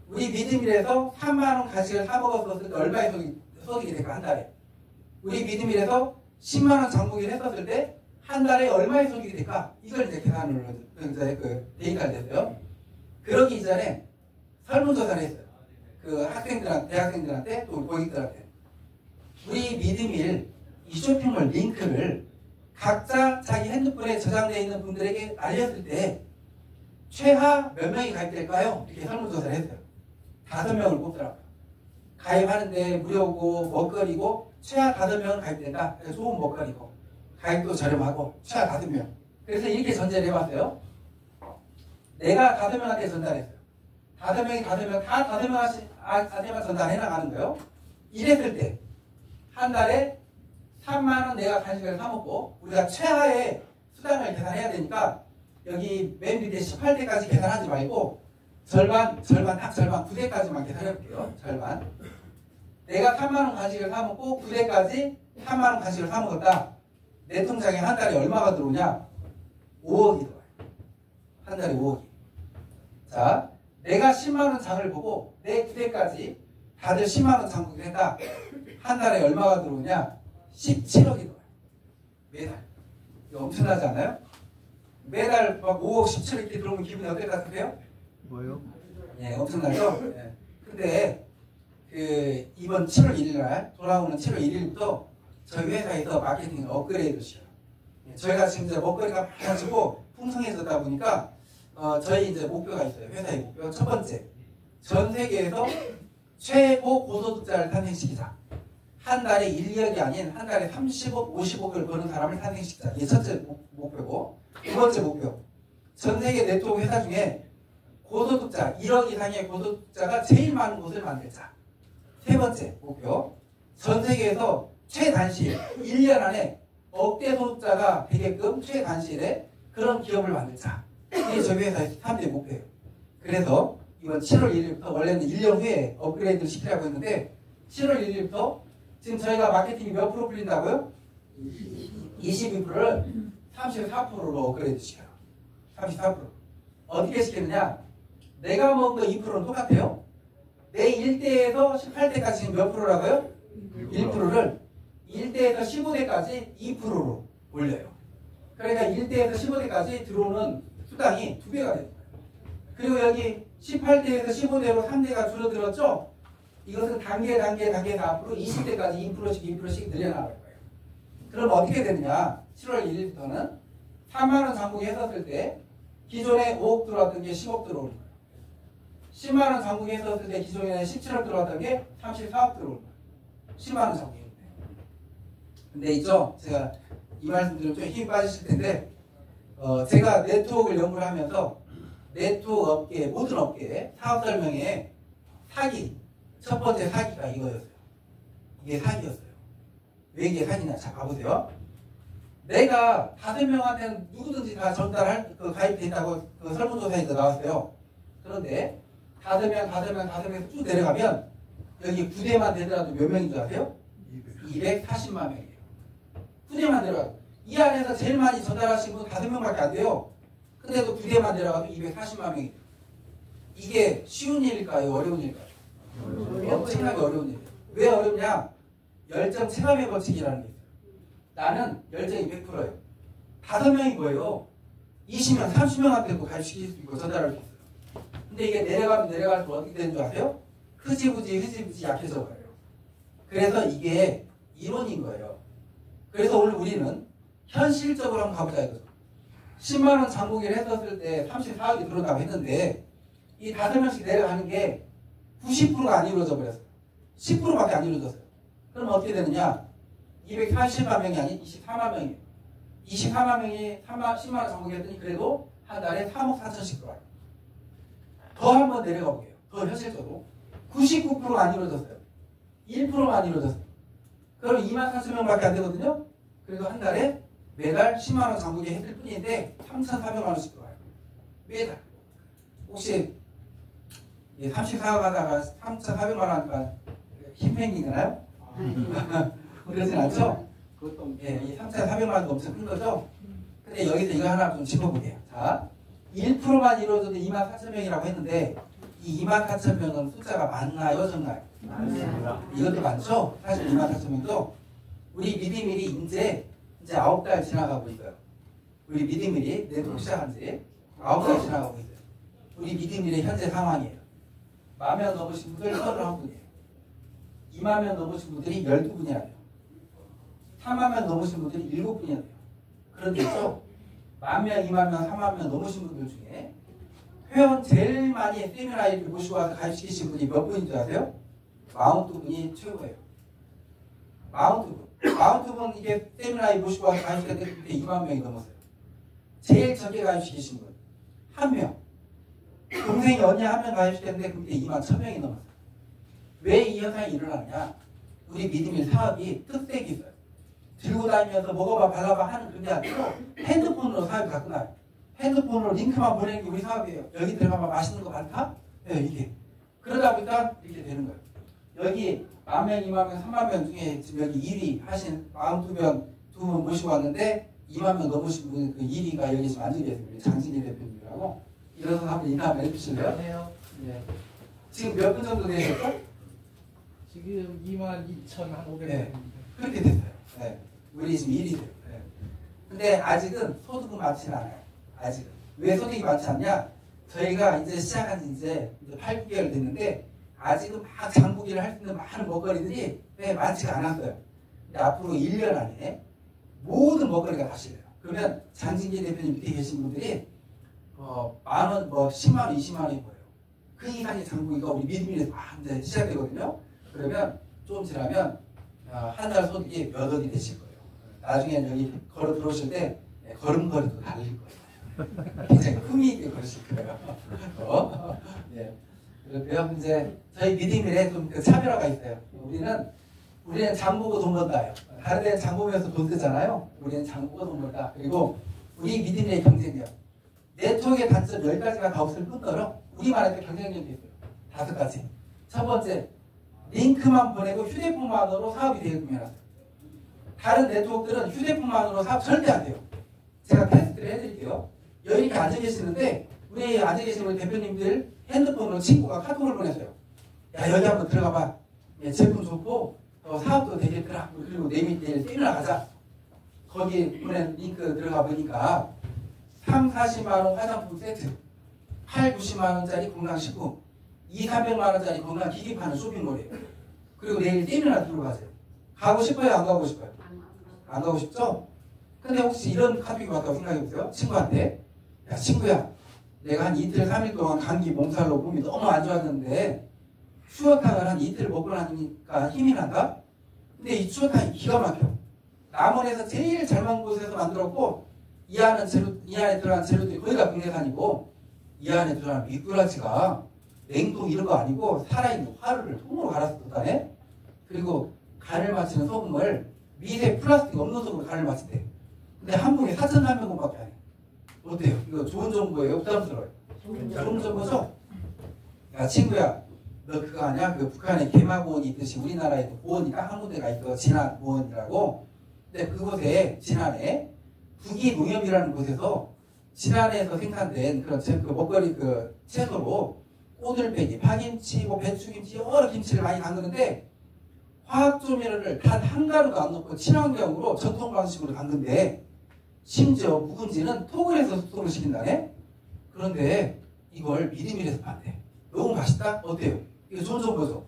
우리 믿음일에서 3만 원 간식을 사 먹었을 때 얼마의 소득이 될까 한 달에. 우리 믿음일에서 10만 원 장보기를 했었을 때 한 달에 얼마의 소득이 될까? 이걸 이제 계산으로 이제 그 데이터를 냈어요. 그러기 이전에 설문조사를 했어요. 그 학생들한테, 대학생들한테 또 고객들한테. 우리 믿음일 이 쇼핑몰 링크를 각자 자기 핸드폰에 저장되어 있는 분들에게 알렸을 때 최하 몇 명이 가입될까요? 이렇게 설문조사를 했어요. 5명을 뽑더라고요. 가입하는데 무료고 먹거리고 최하 5명은 가입된다. 좋은 먹거리고 가입도 저렴하고 최하 5명. 그래서 이렇게 전제를 해봤어요. 내가 5명한테 전달했어요. 5명이 5명 다 5명한테만 전달해 나가는 거예요. 이랬을 때 한 달에 3만 원 내가 간식을 사 먹고 우리가 최하의 수당을 계산해야 되니까 여기 맨 밑에 18대까지 계산하지 말고 절반, 딱 절반, 9대까지만 계산해 볼게요. 절반. 내가 3만 원 간식을 사 먹고 9대까지 3만 원 간식을 사 먹었다. 내 통장에 한 달에 얼마가 들어오냐? 5억이 들어와요. 한 달에 5억이. 자, 내가 10만 원 장을 보고 내 9대까지 다들 10만 원 장국을 했다. 한 달에 얼마가 들어오냐? 17억이 들어와요. 매달. 이거 엄청나지 않아요? 매달 막 5억, 17억 이렇게 들어오면 기분이 어떨 것 같으세요? 뭐요? 예, 엄청나죠? 예. 근데 그 이번 7월 1일 날 돌아오는 7월 1일부터 저희 회사에서 마케팅 업그레이드를 시켜요. 예, 저희가 지금 이제 먹거리가 많아지고 풍성해졌다 보니까 저희 이제 목표가 있어요. 회사의 목표. 첫 번째, 전 세계에서 최고 고소득자를 탄생시키자. 한 달에 1억이 아닌 한 달에 30억, 50억을 버는 사람을 탄생시키자. 이게 첫째 목표고. 두 번째 목표, 전 세계 네트워크 회사 중에 고소득자, 1억 이상의 고소득자가 제일 많은 곳을 만들자. 세 번째 목표, 전 세계에서 최단시일, 1년 안에 억대 소득자가 되게끔 최단시일에 그런 기업을 만들자. 이게 저희 회사의 3대 목표예요. 그래서 이번 7월 1일부터 원래는 1년 후에 업그레이드를 시키려고 했는데 7월 1일부터 지금 저희가 마케팅이 몇 프로 풀린다고요? 22%를 34%로 업그레이드 시켜요. 34%. 어떻게 시키느냐? 내가 먹은 거 2%는 똑같아요. 내 1대에서 18대까지 지금 몇 프로라고요? 1%를 1대에서 15대까지 2%로 올려요. 그러니까 1대에서 15대까지 들어오는 수당이 2배가 됩니다. 그리고 여기 18대에서 15대로 3대가 줄어들었죠? 이것은 단계에서 앞으로 20대까지 2%씩 늘려나갈 거예요. 그럼 어떻게 되느냐? 7월 1일부터는 3만원 장부기 했었을 때 기존에 5억 들어왔던 게 10억 들어오는 거예요. 10만원 장부기 했었을 때 기존에 17억 들어왔던 게 34억 들어오는 거예요. 10만원 장부기. 근데 있죠? 제가 이 말씀 드리면 좀 힘이 빠지실 텐데 제가 네트워크를 연구를 하면서 네트워크 업계, 모든 업계 사업 설명에 사기, 첫 번째 사기가 이거였어요. 이게 사기였어요. 왜 이게 사기냐? 자, 봐보세요. 내가 5명한테는 누구든지 다 전달할, 가입돼 있다고 그 설문조사에서 나왔어요. 그런데 5명에서 쭉 내려가면 여기 9대만 되더라도 몇 명인 줄 아세요? 240만 명이에요. 9대만 내려가요. 이 안에서 제일 많이 전달하신 분 5명밖에 안 돼요. 근데도 9대만 내려가도 240만 명이 돼요. 이게 쉬운 일일까요? 어려운 일일까요? 엄청나게 어려운 일이에요. 왜 어렵냐? 열정 체감의 법칙이라는 게 있어요. 나는 열정이 100%예요. 5명이 뭐예요? 20명, 30명한테도 가입시킬 수 있고 전달할 수 있어요. 근데 이게 내려가면 내려갈수록 어떻게 되는 줄 아세요? 흐지부지 약해져 버려요. 그래서 이게 이론인 거예요. 그래서 오늘 우리는 현실적으로 한번 가보자 이거죠. 10만원 장보기를 했었을 때 34억이 들어온다고 했는데 이 5명씩 내려가는 게 90%가 안 이루어져 버렸어요. 10%밖에 안 이루어졌어요. 그럼 어떻게 되느냐? 280만 명이 아닌 24만 명이에요. 24만 명이 10만 원 정복했더니 그래도 한 달에 3억 4천씩 들어와요. 더 한번 내려가 볼게요. 더 현실적으로 99%가 안 이루어졌어요. 1%가 안 이루어졌어요. 그럼 2만 4천 명밖에 안 되거든요. 그래도 한 달에 매달 10만 원 장부게 했을 뿐인데 3,400만 원씩 들어와요. 매달. 혹시 34가 가다가 3,400만 원 하니까 힘팽이잖아요? 그러진 않죠? 예, 이 3,400만 원도 엄청 큰 거죠? 근데 여기서 이거 하나 좀 짚어볼게요. 자, 1%만 이루어져도 2만 4천 명이라고 했는데 이 2만 4천 명은 숫자가 많나요? 적나요? 많습니다. 이것도 많죠? 사실 2만 4천 명도 우리 미리미리 이제 9달 지나가고 있어요. 우리 미리미리 내도 시작한 지 9달 지나가고 있어요. 우리 미리미리 현재 상황이에요. 10,000명 넘으신 분들 31분이에요. 2만 명 넘으신 분들이 12분이나 돼요. 3만 명 넘으신 분들이 7분이나 돼요. 그런데 있죠? 10,000명, 2만 명, 3만 명 넘으신 분들 중에 회원 제일 많이 세미나를 모시고 와서 가입시키신 분이 몇 분인 줄 아세요? 42분이 최고예요. 42분. 42분 이게 세미나에 모시고 와서 가입시켰는데 그때 2만 명이 넘었어요. 제일 적게 가입시키신 분. 1명. 동생이 언니 1명 가입시켰는데 그때 2만 1,000명이 넘었어요. 왜 이 현상이 일어나느냐? 우리 믿음의 사업이 특색이 있어요. 들고 다니면서 먹어봐 발라봐 하는 그게 아니고 핸드폰으로 사업이 다 끝나요. 핸드폰으로 링크만 보내는 게 우리 사업이에요. 여기 들어가면 맛있는 거 많다? 네, 이게. 그러다 보니까 이렇게 되는 거예요. 여기 10,000명, 2만 명, 3만 명 중에 지금 여기 1위 하신 42명 두 분 모시고 왔는데 2만 명 넘으신 분 그 1위가 여기 지금 앉아 계세요. 우리 장진희 대표님이라고. 일어나서 한번 인사 한번 해주실래요? 네. 지금 몇 분 정도 되셨죠? 지금 22,500원. 네. 그렇게 됐어요. 네. 우리 지금 1위 돼요. 네. 근데 아직은 소득은 많지는 않아요. 아직은. 왜 소득이 많지 않냐? 저희가 이제 시작한 지 이제 8, 9개월 됐는데 아직은 막 장보기를 할 수 있는 많은 먹거리들이 많지가 않았어요. 근데 앞으로 1년 안에 모든 먹거리가 다 실려요. 그러면 장진기 대표님 밑에 계신 분들이 10,000원, 10만 원, 20만 원이 보여요. 그 이상의 장보기가 우리 믿음에서 막 이제 시작되거든요. 그러면 좀 지나면 한 달 소득이 몇 원이 되실 거예요. 나중에 여기 걸어 들어오실 때 걸음걸이도 달릴 거예요. 굉장히 품위 있게 걸으실 거예요. 예. 그리고요, 이제 저희 믿음일에 좀 차별화가 있어요. 우리는 장 보고 돈 번다예요. 다른 데는 장 보면서 돈 쓰잖아요. 우리는 장 보고 돈 번다. 그리고 우리 믿음일의 경쟁력. 네트워크의 단점 10가지가 다 없을 뿐더러 우리만의 경쟁력이 있어요. 5가지. 첫 번째, 링크만 보내고 휴대폰만으로 사업이 되게끔 해놨어요. 다른 네트워크들은 휴대폰만으로 사업 절대 안 돼요. 제가 테스트를 해드릴게요. 여기 이렇게 앉아 계시는데 우리 앉아 계시는 우리 대표님들 핸드폰으로 친구가 카톡을 보냈어요. 야, 여기 한번 들어가봐. 예, 제품 좋고 사업도 되겠더라. 그리고 내일 세미나 가자. 거기 보낸 링크 들어가 보니까 3, 40만 원 화장품 세트, 8, 90만 원짜리 건강식품, 2, 300만 원짜리 건강기기 파는 쇼핑몰이에요. 그리고 내일 세미나 들어가세요. 가고 싶어요? 안 가고 싶어요? 안 가고 싶죠? 근데 혹시 이런 카톡이 왔다고 생각해보세요. 친구한테. 야, 친구야. 내가 한 이틀, 3일 동안 감기 몸살로 몸이 너무 안 좋았는데 추어탕을 한 이틀 먹고 나니까 힘이 난다? 근데 이 추어탕이 기가 막혀. 남원에서 제일 잘 먹는 곳에서 만들었고 이 안에 들어간 재료들이 거의 다 국내산이고 이 안에 들어간 미꾸라지가 냉동 이런 거 아니고 살아있는 화를 통으로 갈아서 뒀다네? 그리고 간을 맞추는 소금을 미세 플라스틱 없는 소금으로 간을 맞춘대. 근데 한 분에 4,300원밖에 안 해. 어때요? 이거 좋은 정보예요? 부담스러워요? 좋은 정보죠? 야, 친구야, 너 그거 아냐? 그 북한에 개마고원이 있듯이 우리나라에도 고원이 딱 한 군데가 있어. 진안고원이라고. 근데 그곳에 진안에 북이농협이라는 곳에서 진안에서 생산된 그런 그 먹거리 그 채소로 꼬들빼기, 파김치, 배추김치 여러 김치를 많이 담그는데 화학조미료를 단 한 가루도 안 넣고 친환경으로 전통 방식으로 담근데 심지어 묵은지는 톡을 해서 숙성을 시킨다네? 그런데 이걸 미리미리해서 판대. 너무 맛있다? 어때요? 이거 좋은 정보죠?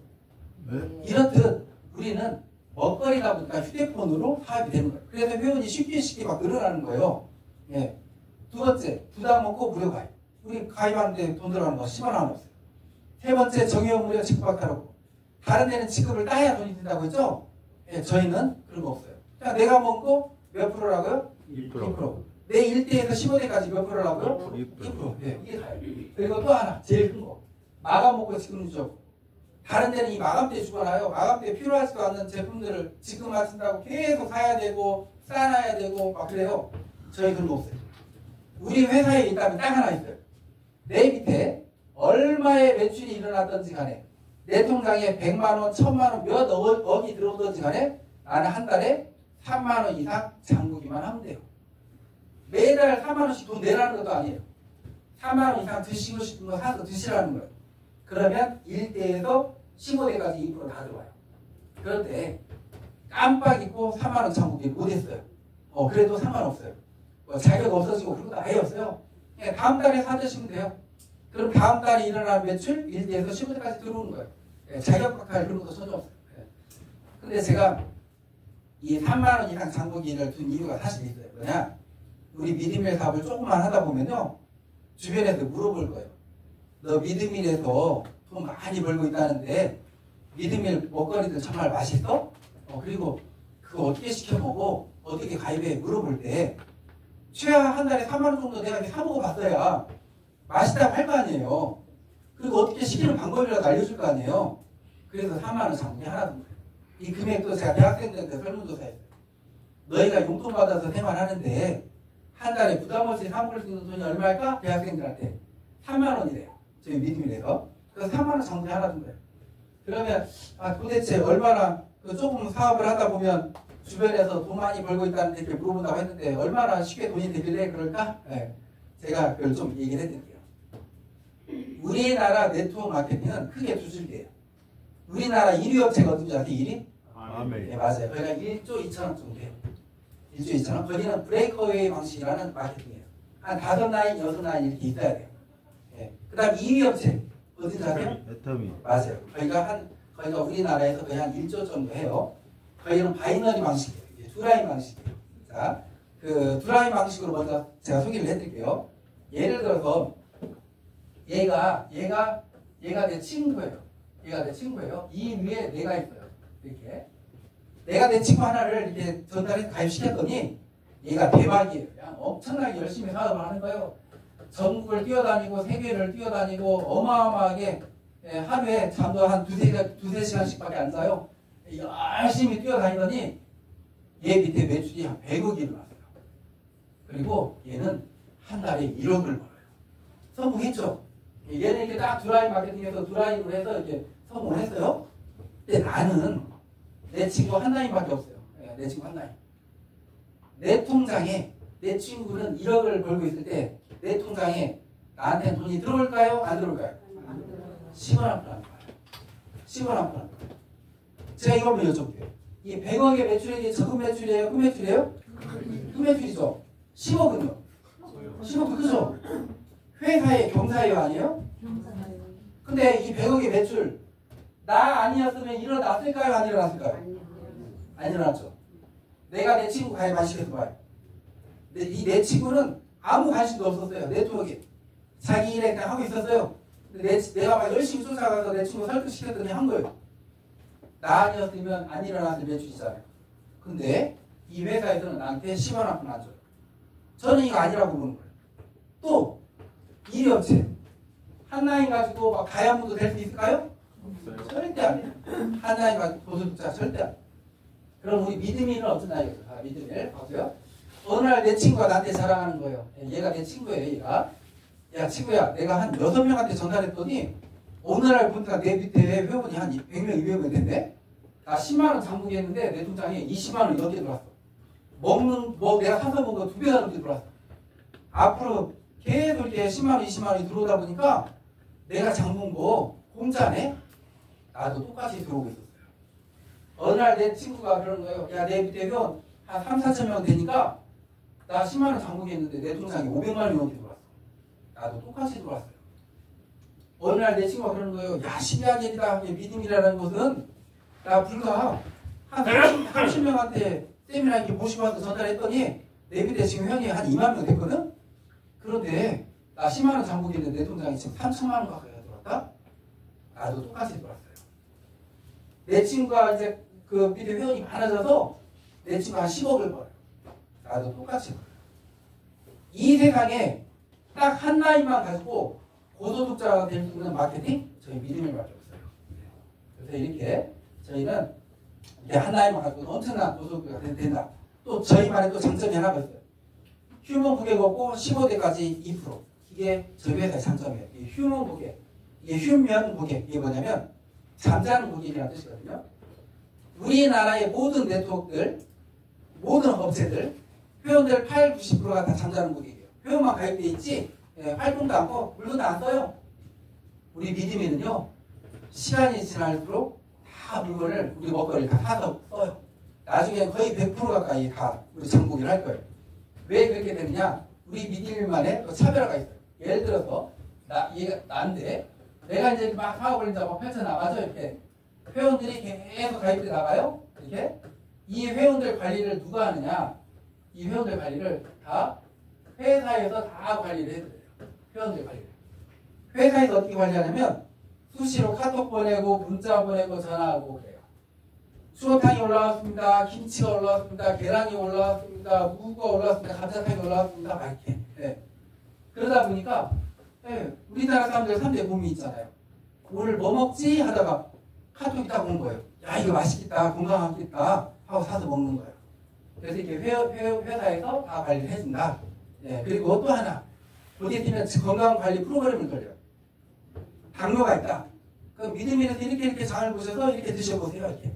네. 이렇듯 우리는 먹거리다 보니까 휴대폰으로 사업이 되는 거예요. 그래서 회원이 쉽게 막 늘어나는 거예요. 예. 두 번째, 부담 없고 무료 가입. 우리 가입하는데 돈 들어가는 거 10원 안 없어요. 세 번째 정의용 무료 지급박탈하고 다른 데는 지급을 따야 돈이 든다고 했죠? 예, 저희는 그런 거 없어요. 그냥 내가 먹고 몇 프로라고요? 2%. 내 1대에서 15대까지 몇 프로라고요? 2%. 예, 이게 다예요. 그리고 또 하나 제일 큰 거. 마감 먹고 지급 누적. 다른 데는 이 마감 때 주거나요. 마감 때 필요하지도 않는 제품들을 지급 맞춘다고 계속 사야 되고 쌓아놔야 되고 막 그래요. 저희 그런 거 없어요. 우리 회사에 있다면 딱 하나 있어요. 내 밑에 얼마의 매출이 일어났던지 간에 내 통장에 100만 원, 1000만 원, 몇 억이 들어오던지 간에 나는 한 달에 3만 원 이상 잠그기만 하면 돼요. 매달 4만 원씩 돈 내라는 것도 아니에요. 4만 원 이상 드시고 싶은 거 사서 드시라는 거예요. 그러면 1대에서 15대까지 2% 다 들어와요. 그런데 깜빡 잊고 4만 원 잠그기 못했어요. 그래도 상관없어요. 자격 없어지고 그런 것도 아예 없어요. 그냥 다음 달에 사드시면 돼요. 그럼 다음 달에 일어나는 매출 1대에서 15대까지 들어오는 거예요. 자격 박탈 그런 것도 전혀 없어요. 근데 제가 이 3만 원 이상 잠그기를 둔 이유가 사실 있어요. 뭐냐? 우리 미드밀 사업을 조금만 하다 보면요. 주변에서 물어볼 거예요. 너 미드밀에서 돈 많이 벌고 있다는데 미드밀 먹거리들 정말 맛있어? 그리고 그거 어떻게 시켜 먹어? 어떻게 가입해? 물어볼 때 최하 한 달에 3만 원 정도 내가 사 먹어봤어야 맛있다고 할 거 아니에요. 그리고 어떻게 시키는 방법이라도 알려줄 거 아니에요. 그래서 4만 원 장군이 하나 준 거예요. 이 금액도 제가 대학생들한테 설문조사했어요. 너희가 용돈 받아서 생활하는데 한 달에 부담 없이 사 먹을 수 있는 돈이 얼마일까? 대학생들한테 3만 원이래요. 저희 미드밀에서. 그래서 3만 원 장군이 하나 준 거예요. 그러면 도대체 얼마나 조금 사업을 하다 보면 주변에서 돈 많이 벌고 있다는 데 이렇게 물어본다고 했는데 얼마나 쉽게 돈이 되길래 그럴까? 네. 제가 그걸 좀 얘기를 해드릴게요. 우리나라 네트워크 마케팅은 크게 두 줄기예요. 우리나라 1위 업체가 어딘지 아세요? 1위? 네, 맞아요. 거기가 1조 2천억 정도 돼요. 1조 2천억. 거기는 브레이크어웨이 방식이라는 마케팅이에요. 한 5라인, 6라인 이렇게 있어야 돼요. 네. 그 다음 2위 업체 어딘지 아세요? 애터미. 맞아요. 거기가 우리나라에서 거의 한 1조 정도 해요. 거기는 바이너리 방식이에요. 이게 두 라인 방식이에요. 자, 그 두 라인 방식으로 먼저 제가 소개를 해드릴게요. 예를 들어서 얘가 내 친구예요. 얘가 내 친구예요. 이 위에 내가 있어요. 이렇게 내가 내 친구 하나를 이렇게 전달해서 가입시켰더니 얘가 대박이에요. 그냥 엄청나게 열심히 사업을 하는 거예요. 전국을 뛰어다니고 세계를 뛰어다니고 어마어마하게 하루에 잠도 한 두세 시간씩밖에 안 자요. 열심히 뛰어다니더니 얘 밑에 매출이 한 100억이 일어났어요. 그리고 얘는 한 달에 1억을 벌어요. 성공했죠. 얘는 이렇게 딱 두 라인 마케팅에서 두 라인으로 해서 이렇게 성공을 했어요. 근데 나는 내 친구 한 라인밖에 없어요. 내 친구 한 라인. 내 통장에 내 친구는 1억을 벌고 있을 때 내 통장에 나한테 돈이 들어올까요? 안 들어올까요? 10원 한 푼 안 들어와요. 10원 한 푼 안 들어와요. 제가 이걸 여쭤볼게요. 이 100억의 매출액이 적은 매출이에요? 큰 매출이에요? 큰 매출이죠. 10억은요? 10억 크죠? 회사의 경사예요? 아니에요? 근데 이 100억의 매출 나 아니었으면 일어났을까요? 안 일어났을까요? 안 일어났죠. 내가 내 친구 가입 안 시켜서 봐요. 내 친구는 아무 관심도 없었어요. 네트워크에. 자기 일에 그냥 하고 있었어요. 근데 내가 막 열심히 쫓아가서 내 친구 설득시켰더니 한 거예요. 나 아니었으면 안 일어났을 매출이잖아요. 근데 이 회사에서는 나한테 10원 한 푼 안 줘요. 저는 이거 아니라고 보는 거예요. 또 1위 업체 한라인 가지고 막 다이아몬드 될 수 있을까요? 절대 아니에요. 한라인 가지고 고소득자 절대 아니에요. 그럼 우리 미드밀은 어떤 나이에요? 미드밀 보세요. 어느 날 내 친구가 나한테 자랑하는 거예요. 얘가 내 친구예요. 얘가. 야 친구야, 내가 한 6명한테 전달했더니 어느 날 보니까 내 밑에 회원이 한 100명, 200명 됐네. 나 10만 원 장부기 했는데 내 통장에 20만 원 넘게 들어왔어. 내가 사서 먹은 거 2배가 넘게 들어왔어. 앞으로 계속 이렇게 10만 원, 20만 원이 들어오다 보니까 내가 장본 거 공짜네? 나도 똑같이 들어오고 있었어요. 어느 날 내 친구가 그러는 거예요. 야, 내 밑에 회원 한 3, 4천 명 되니까 나 10만 원 장부기 했는데 내 통장에 500만 원이 넘게 들어왔어. 나도 똑같이 들어왔어요. 어느 날 내 친구가 그러는 거예요. 야, 신기한 일이다. 믿음이라는 것은 나 불과 한 30명한테 세미나 이렇게 모시고 와서 전달했더니 내 밑에 지금 회원이 한 2만 명 됐거든? 그런데 나 10만 원 장부기 했는데 내 통장에 지금 3천만 원 가까이 들어왔다? 나도 똑같이 들어왔어요. 내 친구가 이제 그 밑에 회원이 많아져서 내 친구가 한 10억을 벌어요. 나도 똑같이 벌어요. 이 세상에 딱 한 라인만 가지고 고소득자가 될 수 있는 마케팅? 저희 믿음을밖에 없어요. 그래서 이렇게 저희는 이렇게 한 라인만 가지고 엄청난 고소득자가 된다. 또 저희만의 또 장점이 하나가 있어요. 휴먼 고객 없고 15대까지 2%. 이게 저희 회사의 장점이에요. 이 휴먼 고객. 이게 휴면 고객. 이게 뭐냐면 잠자는 고객이라는 뜻이거든요. 우리나라의 모든 네트워크들, 모든 업체들, 회원들 8, 90%가 다 잠자는 고객이에요. 회원만 가입돼 있지 활동도 않고 물건도 안 써요. 우리 믿음에는요. 시간이 지날수록 다 물건을 우리 먹거리를 다 사서 써요. 나중에 거의 100% 가까이 다 우리 정복을 할 거예요. 왜 그렇게 되느냐? 우리 믿음만의 또 차별화가 있어요. 예를 들어서 얘가 나인데 내가 이제 막 사업을 이제 막 펼쳐나가죠. 이렇게 회원들이 계속 가입돼 나가요. 이렇게 이 회원들 관리를 누가 하느냐? 이 회원들 관리를 다 회사에서 다 관리를 해드려요. 회원들 관리를. 회사에서 어떻게 관리하냐면 수시로 카톡 보내고 문자 보내고 전화하고 그래요. 추어탕이 올라왔습니다. 김치가 올라왔습니다. 계란이 올라왔습니다. 무가 올라왔습니다. 감자탕이 올라왔습니다. 막 이렇게. 네. 그러다 보니까 우리나라 사람들 3대 몸이 있잖아요. 오늘 뭐 먹지? 하다가 카톡이 딱 온 거예요. 야 이거 맛있겠다. 건강하겠다. 하고 사서 먹는 거예요. 그래서 이렇게 회사에서 다 관리를 해준다. 네. 그리고 또 하나. 어디에 뛰면 건강관리 프로그램을 돌려요. 당뇨가 있다. 그럼 믿음이라서 이렇게 장을 보셔서 이렇게 드셔보세요. 이렇게.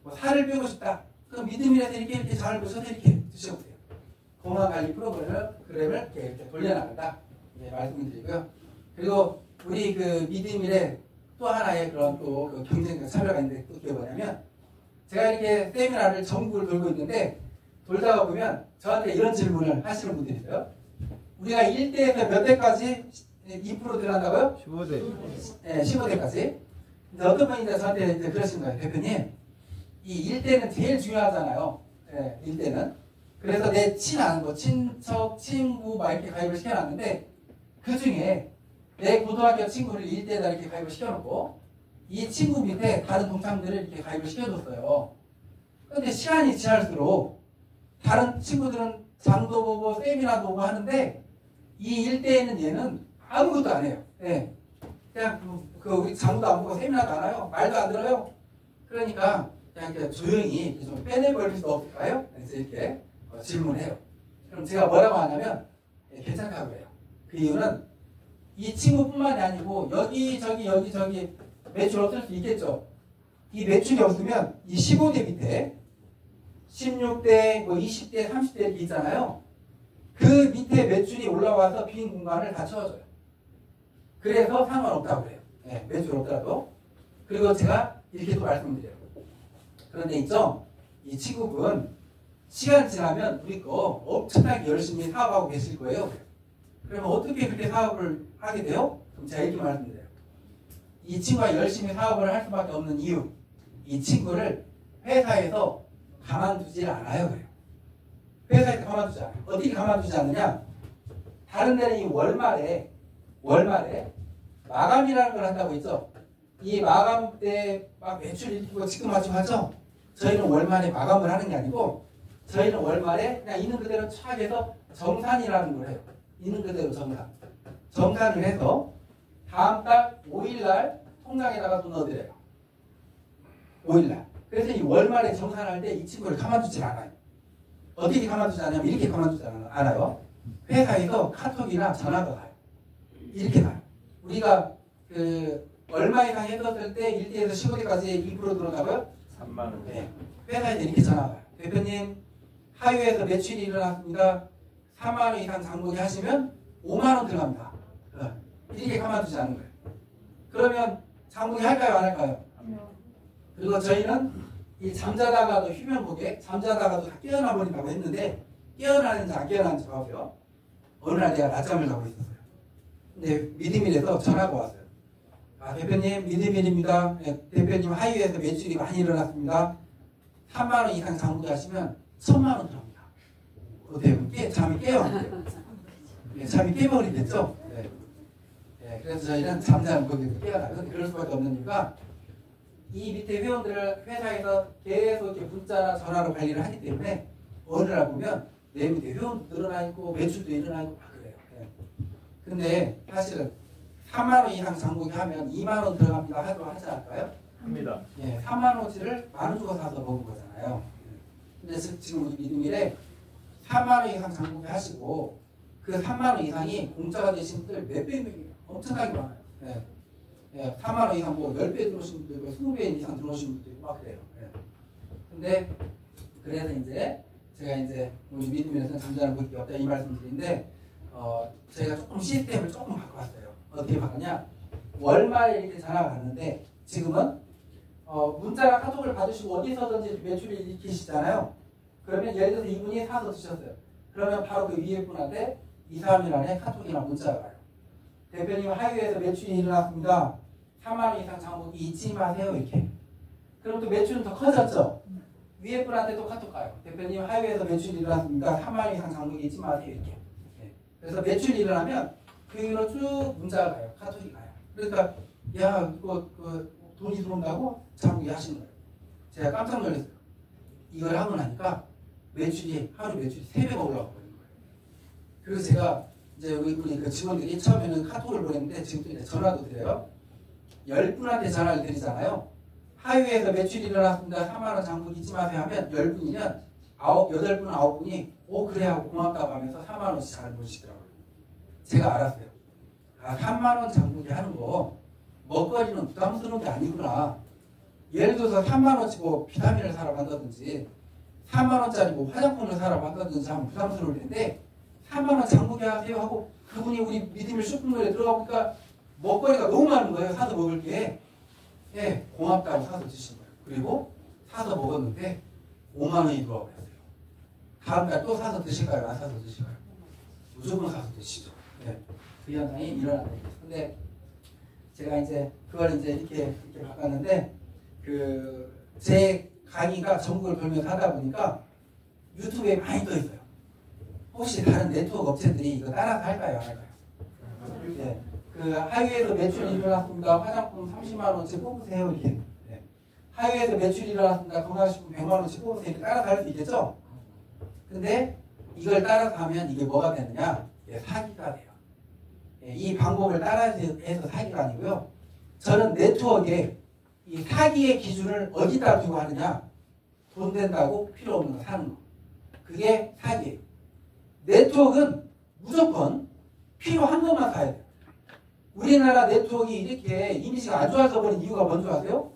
뭐 살을 빼고 싶다. 그럼 믿음이라서 이렇게 장을 보셔서 이렇게 드셔보세요. 건강관리 프로그램을 이렇게 돌려나간다. 네, 말씀드리고요. 그리고 우리 그 믿음일에 또 하나의 그런 또 그 경쟁적 차별화가 있는데 또 그게 뭐냐면 제가 이렇게 세미나를 전국을 돌고 있는데 돌다가 보면 저한테 이런 질문을 하시는 분들이 있어요. 우리가 1대에서 몇 대까지 2% 들어간다고요? 15대. 네, 15대까지. 근데 어떤 분이 저한테 이제 그러신 거예요. 대표님, 이 1대는 제일 중요하잖아요. 네, 1대는. 그래서 내 친척, 친구 막 이렇게 가입을 시켜놨는데 그 중에 내 고등학교 친구를 1대에다 이렇게 가입을 시켜놓고 이 친구 밑에 다른 동창들을 이렇게 가입을 시켜줬어요. 근데 시간이 지날수록 다른 친구들은 장도 보고 세미나도 보고 하는데 이 일대에는 얘는 아무것도 안 해요. 네. 그냥 우리 장도 안 보고 세미나도 안 해요. 말도 안 들어요. 그러니까 그냥 이렇게 조용히 좀 빼내버릴 수 없을까요? 그래서 이렇게 질문해요. 그럼 제가 뭐라고 하냐면 괜찮다고 해요. 그 이유는 이 친구뿐만이 아니고 여기저기 매출 없을 수 있겠죠. 이 매출이 없으면 이 15대 밑에 16대, 뭐 20대, 30대 이렇게 있잖아요. 그 밑에 매출이 올라와서 빈 공간을 다 채워줘요. 그래서 상관없다고 그래요. 네, 매출 없더라도. 그리고 제가 이렇게 또 말씀드려요. 그런데 있죠? 이 친구분 시간 지나면 우리 거 엄청나게 열심히 사업하고 계실 거예요. 그러면 어떻게 그렇게 사업을 하게 돼요? 그럼 제가 이렇게 말씀드려요. 이 친구가 열심히 사업을 할 수밖에 없는 이유. 이 친구를 회사에서 가만두질 않아요. 그래요. 회사에서 가만두지 않아요. 어떻게 가만두지 않느냐? 다른 데는 이 월말에 마감이라는 걸 한다고 했죠. 이 마감 때 막 매출 일으키고 지금 마치고 하죠. 저희는 월말에 마감을 하는 게 아니고 저희는 월말에 그냥 있는 그대로 촥 해서 정산이라는 걸 해요. 있는 그대로 정산. 정산을 해서 다음 달 5일날 통장에다가 돈 넣어드려요. 5일날. 그래서 이 월말에 정산할 때 이 친구를 가만두질 않아요. 어떻게 가만두지 않냐면 이렇게 가만두지 않아요. 회사에서 카톡이나 전화가 가요. 이렇게 가요. 우리가 얼마 이상 했었을 때 1대에서 15대까지 2% 들어가고요. 3만 원. 네. 회사에서 이렇게 전화가 와요. 대표님, 하유에서 매출이 일어났습니다. 4만 원 이상 장보기 하시면 5만 원 들어갑니다. 이렇게 가만두지 않는 거예요. 그러면 장보기 할까요? 안 할까요? 그리고 저희는 이 잠자다가도 휴면 고객, 잠자다가도 다 깨어나 버린다고 했는데 깨어나는지 안 깨어나는지 봐보세요. 어느 날 내가 낮잠을 자고 있었어요. 근데 믿음일에서 전화가 왔어요. 아, 대표님 믿음일입니다. 네, 대표님 하이웨이에서 매출이 많이 일어났습니다. 3만 원 이상 장보기 하시면 1,000만 원 들어갑니다. 어때요? 잠이 깨요? 안 돼요? 네, 잠이 깨버리겠죠? 네. 네, 네, 그래서 저희는 잠자는 고객을 깨어나요. 근데 그럴 수밖에 없는 이유가 이 밑에 회원들을 회사에서 계속 이렇게 문자나 전화로 관리를 하기 때문에 어느 날 보면 내 밑에 회원도 늘어나 있고 매출도 일어나 있고 막 그래요. 네. 근데 사실은 3만 원 이상 장보기 하면 2만 원 들어갑니다 하지 않을까요? 합니다. 예, 3만 원어치를 만 원 주고 사서 먹은 거잖아요. 근데 지금 우리 믿음일에 3만 원 이상 장보기 하시고 그 3만 원 이상이 공짜가 되신 분들 몇 배, 엄청나게 많아요. 예. 예, 4만 원 이상 뭐 10배 들어오신 분들, 20배 이상 들어오신 분들 막 그래요. 예. 근데 그래서 이제 제가 이제 우리 믿음에서는 잠자는 분이 없다 이 말씀드리는데 저희가 조금 시스템을 조금 바꿔봤어요. 어떻게 바꿨냐? 월말에 이렇게 전화가 갔는데 지금은 문자나 카톡을 받으시고 어디서든지 매출이 일으키시잖아요. 그러면 예를 들어서 이분이 사서 드셨어요. 그러면 바로 그 위에 분한테 2, 3일 안에 카톡이나 문자가 와요. 대표님 하이웨이에서 매출이 일어났습니다. 3만 원 이상 장보기 잊지 마세요. 이렇게. 그럼 또 매출은 더 커졌죠. 위에 분한테 또 카톡 가요. 대표님 하이웨이에서 매출이 일어났습니다. 3만 원 이상 장보기 잊지 마세요. 이렇게. 네. 그래서 매출이 일어나면 그 위로 쭉 문자가 가요. 카톡이 가요. 그러니까 야 이거 돈이 들어온다고 장보기 하시는 거예요. 제가 깜짝 놀랐어요. 이걸 하고 나니까 하루 매출이 3배가 올라가 버린 거예요. 그래서 제가 이제 우리 그 직원들이 처음에는 카톡을 보냈는데 지금 또 이제 전화도 드려요. 10분한테 전화를 드리잖아요. 하이웨이에서 매출이 일어났습니다. 3만 원 장부 잊지 마세요 하면 10분이면 8분, 9분이 그래 하고 고맙다고 하면서 3만 원씩 잘 보시더라고요. 제가 알았어요. 3만 원 장부기 하는 거 먹거리는 부담스러운 게 아니구나. 예를 들어서 3만 원치 뭐 비타민을 사러 간다든지 3만 원짜리 뭐 화장품을 사러 간다든지 하면 부담스러울 텐데 3만 원 장보기 하세요 하고 그분이 우리 믿음의 쇼핑몰에 들어가 보니까 먹거리가 너무 많은 거예요. 사서 먹을 게. 예, 고맙다고 사서 드신 거예요. 그리고 사서 먹었는데 5만 원이 들어와 버렸어요. 다음날 또 사서 드실까요? 안 사서 드실까요? 무조건 사서 드시죠. 예, 그 현상이 일어난다. 근데 제가 이제 그걸 이제 이렇게 바꿨는데 제 강의가 전국을 돌면서 하다 보니까 유튜브에 많이 떠 있어요. 혹시 다른 네트워크 업체들이 이거 따라서 할까요? 안 할까요? 네. 그 하이웨이에서 매출이 일어났습니다. 화장품 30만 원치 뽑으세요. 이렇게. 네. 하이웨이에서 매출이 일어났습니다. 건강식품 100만 원치 뽑으세요. 이렇게 따라서 할 수 있겠죠? 근데 이걸 따라서 하면 이게 뭐가 되느냐? 사기가 돼요. 이 방법을 따라해서 사기가 아니고요. 저는 네트워크에 이 사기의 기준을 어디다 두고 하느냐? 돈 된다고 필요 없는 거 사는 거. 그게 사기예요. 네트워크는 무조건 필요한 것만 사야 돼요. 우리나라 네트워크 이렇게 이미지가 안 좋아져 버린 이유가 뭔지 아세요?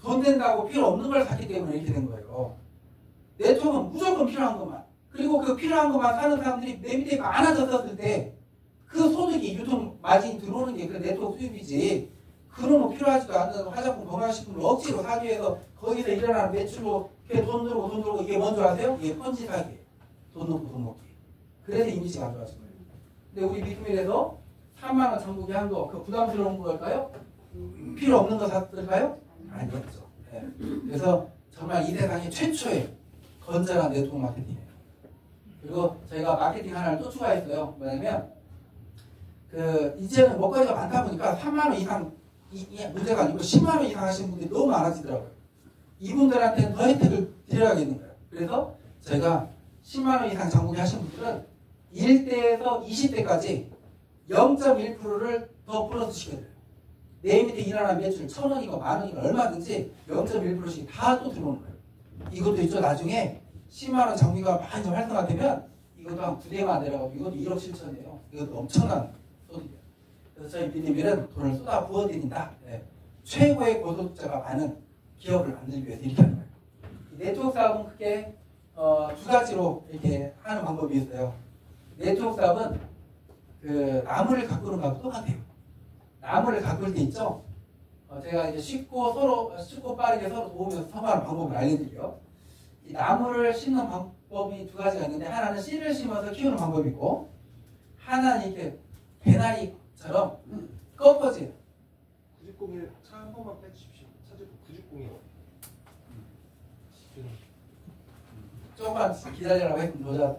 돈 된다고 필요 없는 걸 샀기 때문에 이렇게 된 거예요. 네트워크는 무조건 필요한 것만. 그리고 그 필요한 것만 사는 사람들이 내 밑에 많아졌을 때 그 소득이 유통 마진이 들어오는 게 그 네트워크 수입이지. 그런 거 필요하지도 않는 화장품 건강식품을 억지로 사기 위해서 거기서 일어나는 매출로 돈 들어오고 이게 뭔지 아세요? 이게 펀치 사기예요. 돈 넣고 돈 먹기. 그래서 이미지가 안 좋아진 거예요. 근데 우리 믿음이라서 3만 원 장보기 한 거, 그 부담스러운 걸까요? 필요 없는 거 샀을까요? 아니었죠. 네. 그래서 정말 이 세상에 최초의 건전한 네트워크 마케팅이에요. 그리고 저희가 마케팅 하나를 또 추가했어요. 뭐냐면, 이제는 먹거리가 많다 보니까 3만 원 이상, 이 문제가 아니고 10만 원 이상 하시는 분들이 너무 많아지더라고요. 이분들한테는 더 혜택을 드려야겠는 거예요. 그래서 저희가 10만 원 이상 장보기 하시는 분들은 1대에서 20대까지 0.1%를 더 플러스 시켜야 돼요. 내 밑에 일어나는 매출 1,000원이고 만원이고 얼마든지 0.1%씩 다 또 들어오는 거예요. 이것도 있죠. 나중에 10만 원 장비가 많이 좀 활성화되면 이것도 한 9대만 내려가고 이것도 1억 7천이에요. 이것도 엄청난 소득이에요. 그래서 저희 비님들은 돈을 쏟아 부어드린다. 네. 최고의 고소득자가 많은 기업을 만들기 위해서 이렇게 하는 거예요. 네트워크 사업은 크게 두 가지로 이렇게 하는 방법이 있어요. 네트워크 사업은 나무를 가꾸는 거하고 똑같아요. 나무를 가꿀 때 있죠. 제가 이제 쉽고 빠르게 서로 도우면서 성공하는 방법을 알려드릴게요. 이 나무를 심는 방법이 두 가지가 있는데 하나는 씨를 심어서 키우는 방법이 있고 하나는 이렇게 개나리처럼 꺾어져요. 901 차 한 번만 빼주십시오. 차주분 901. 조금만 기다리라고 했으면 도자.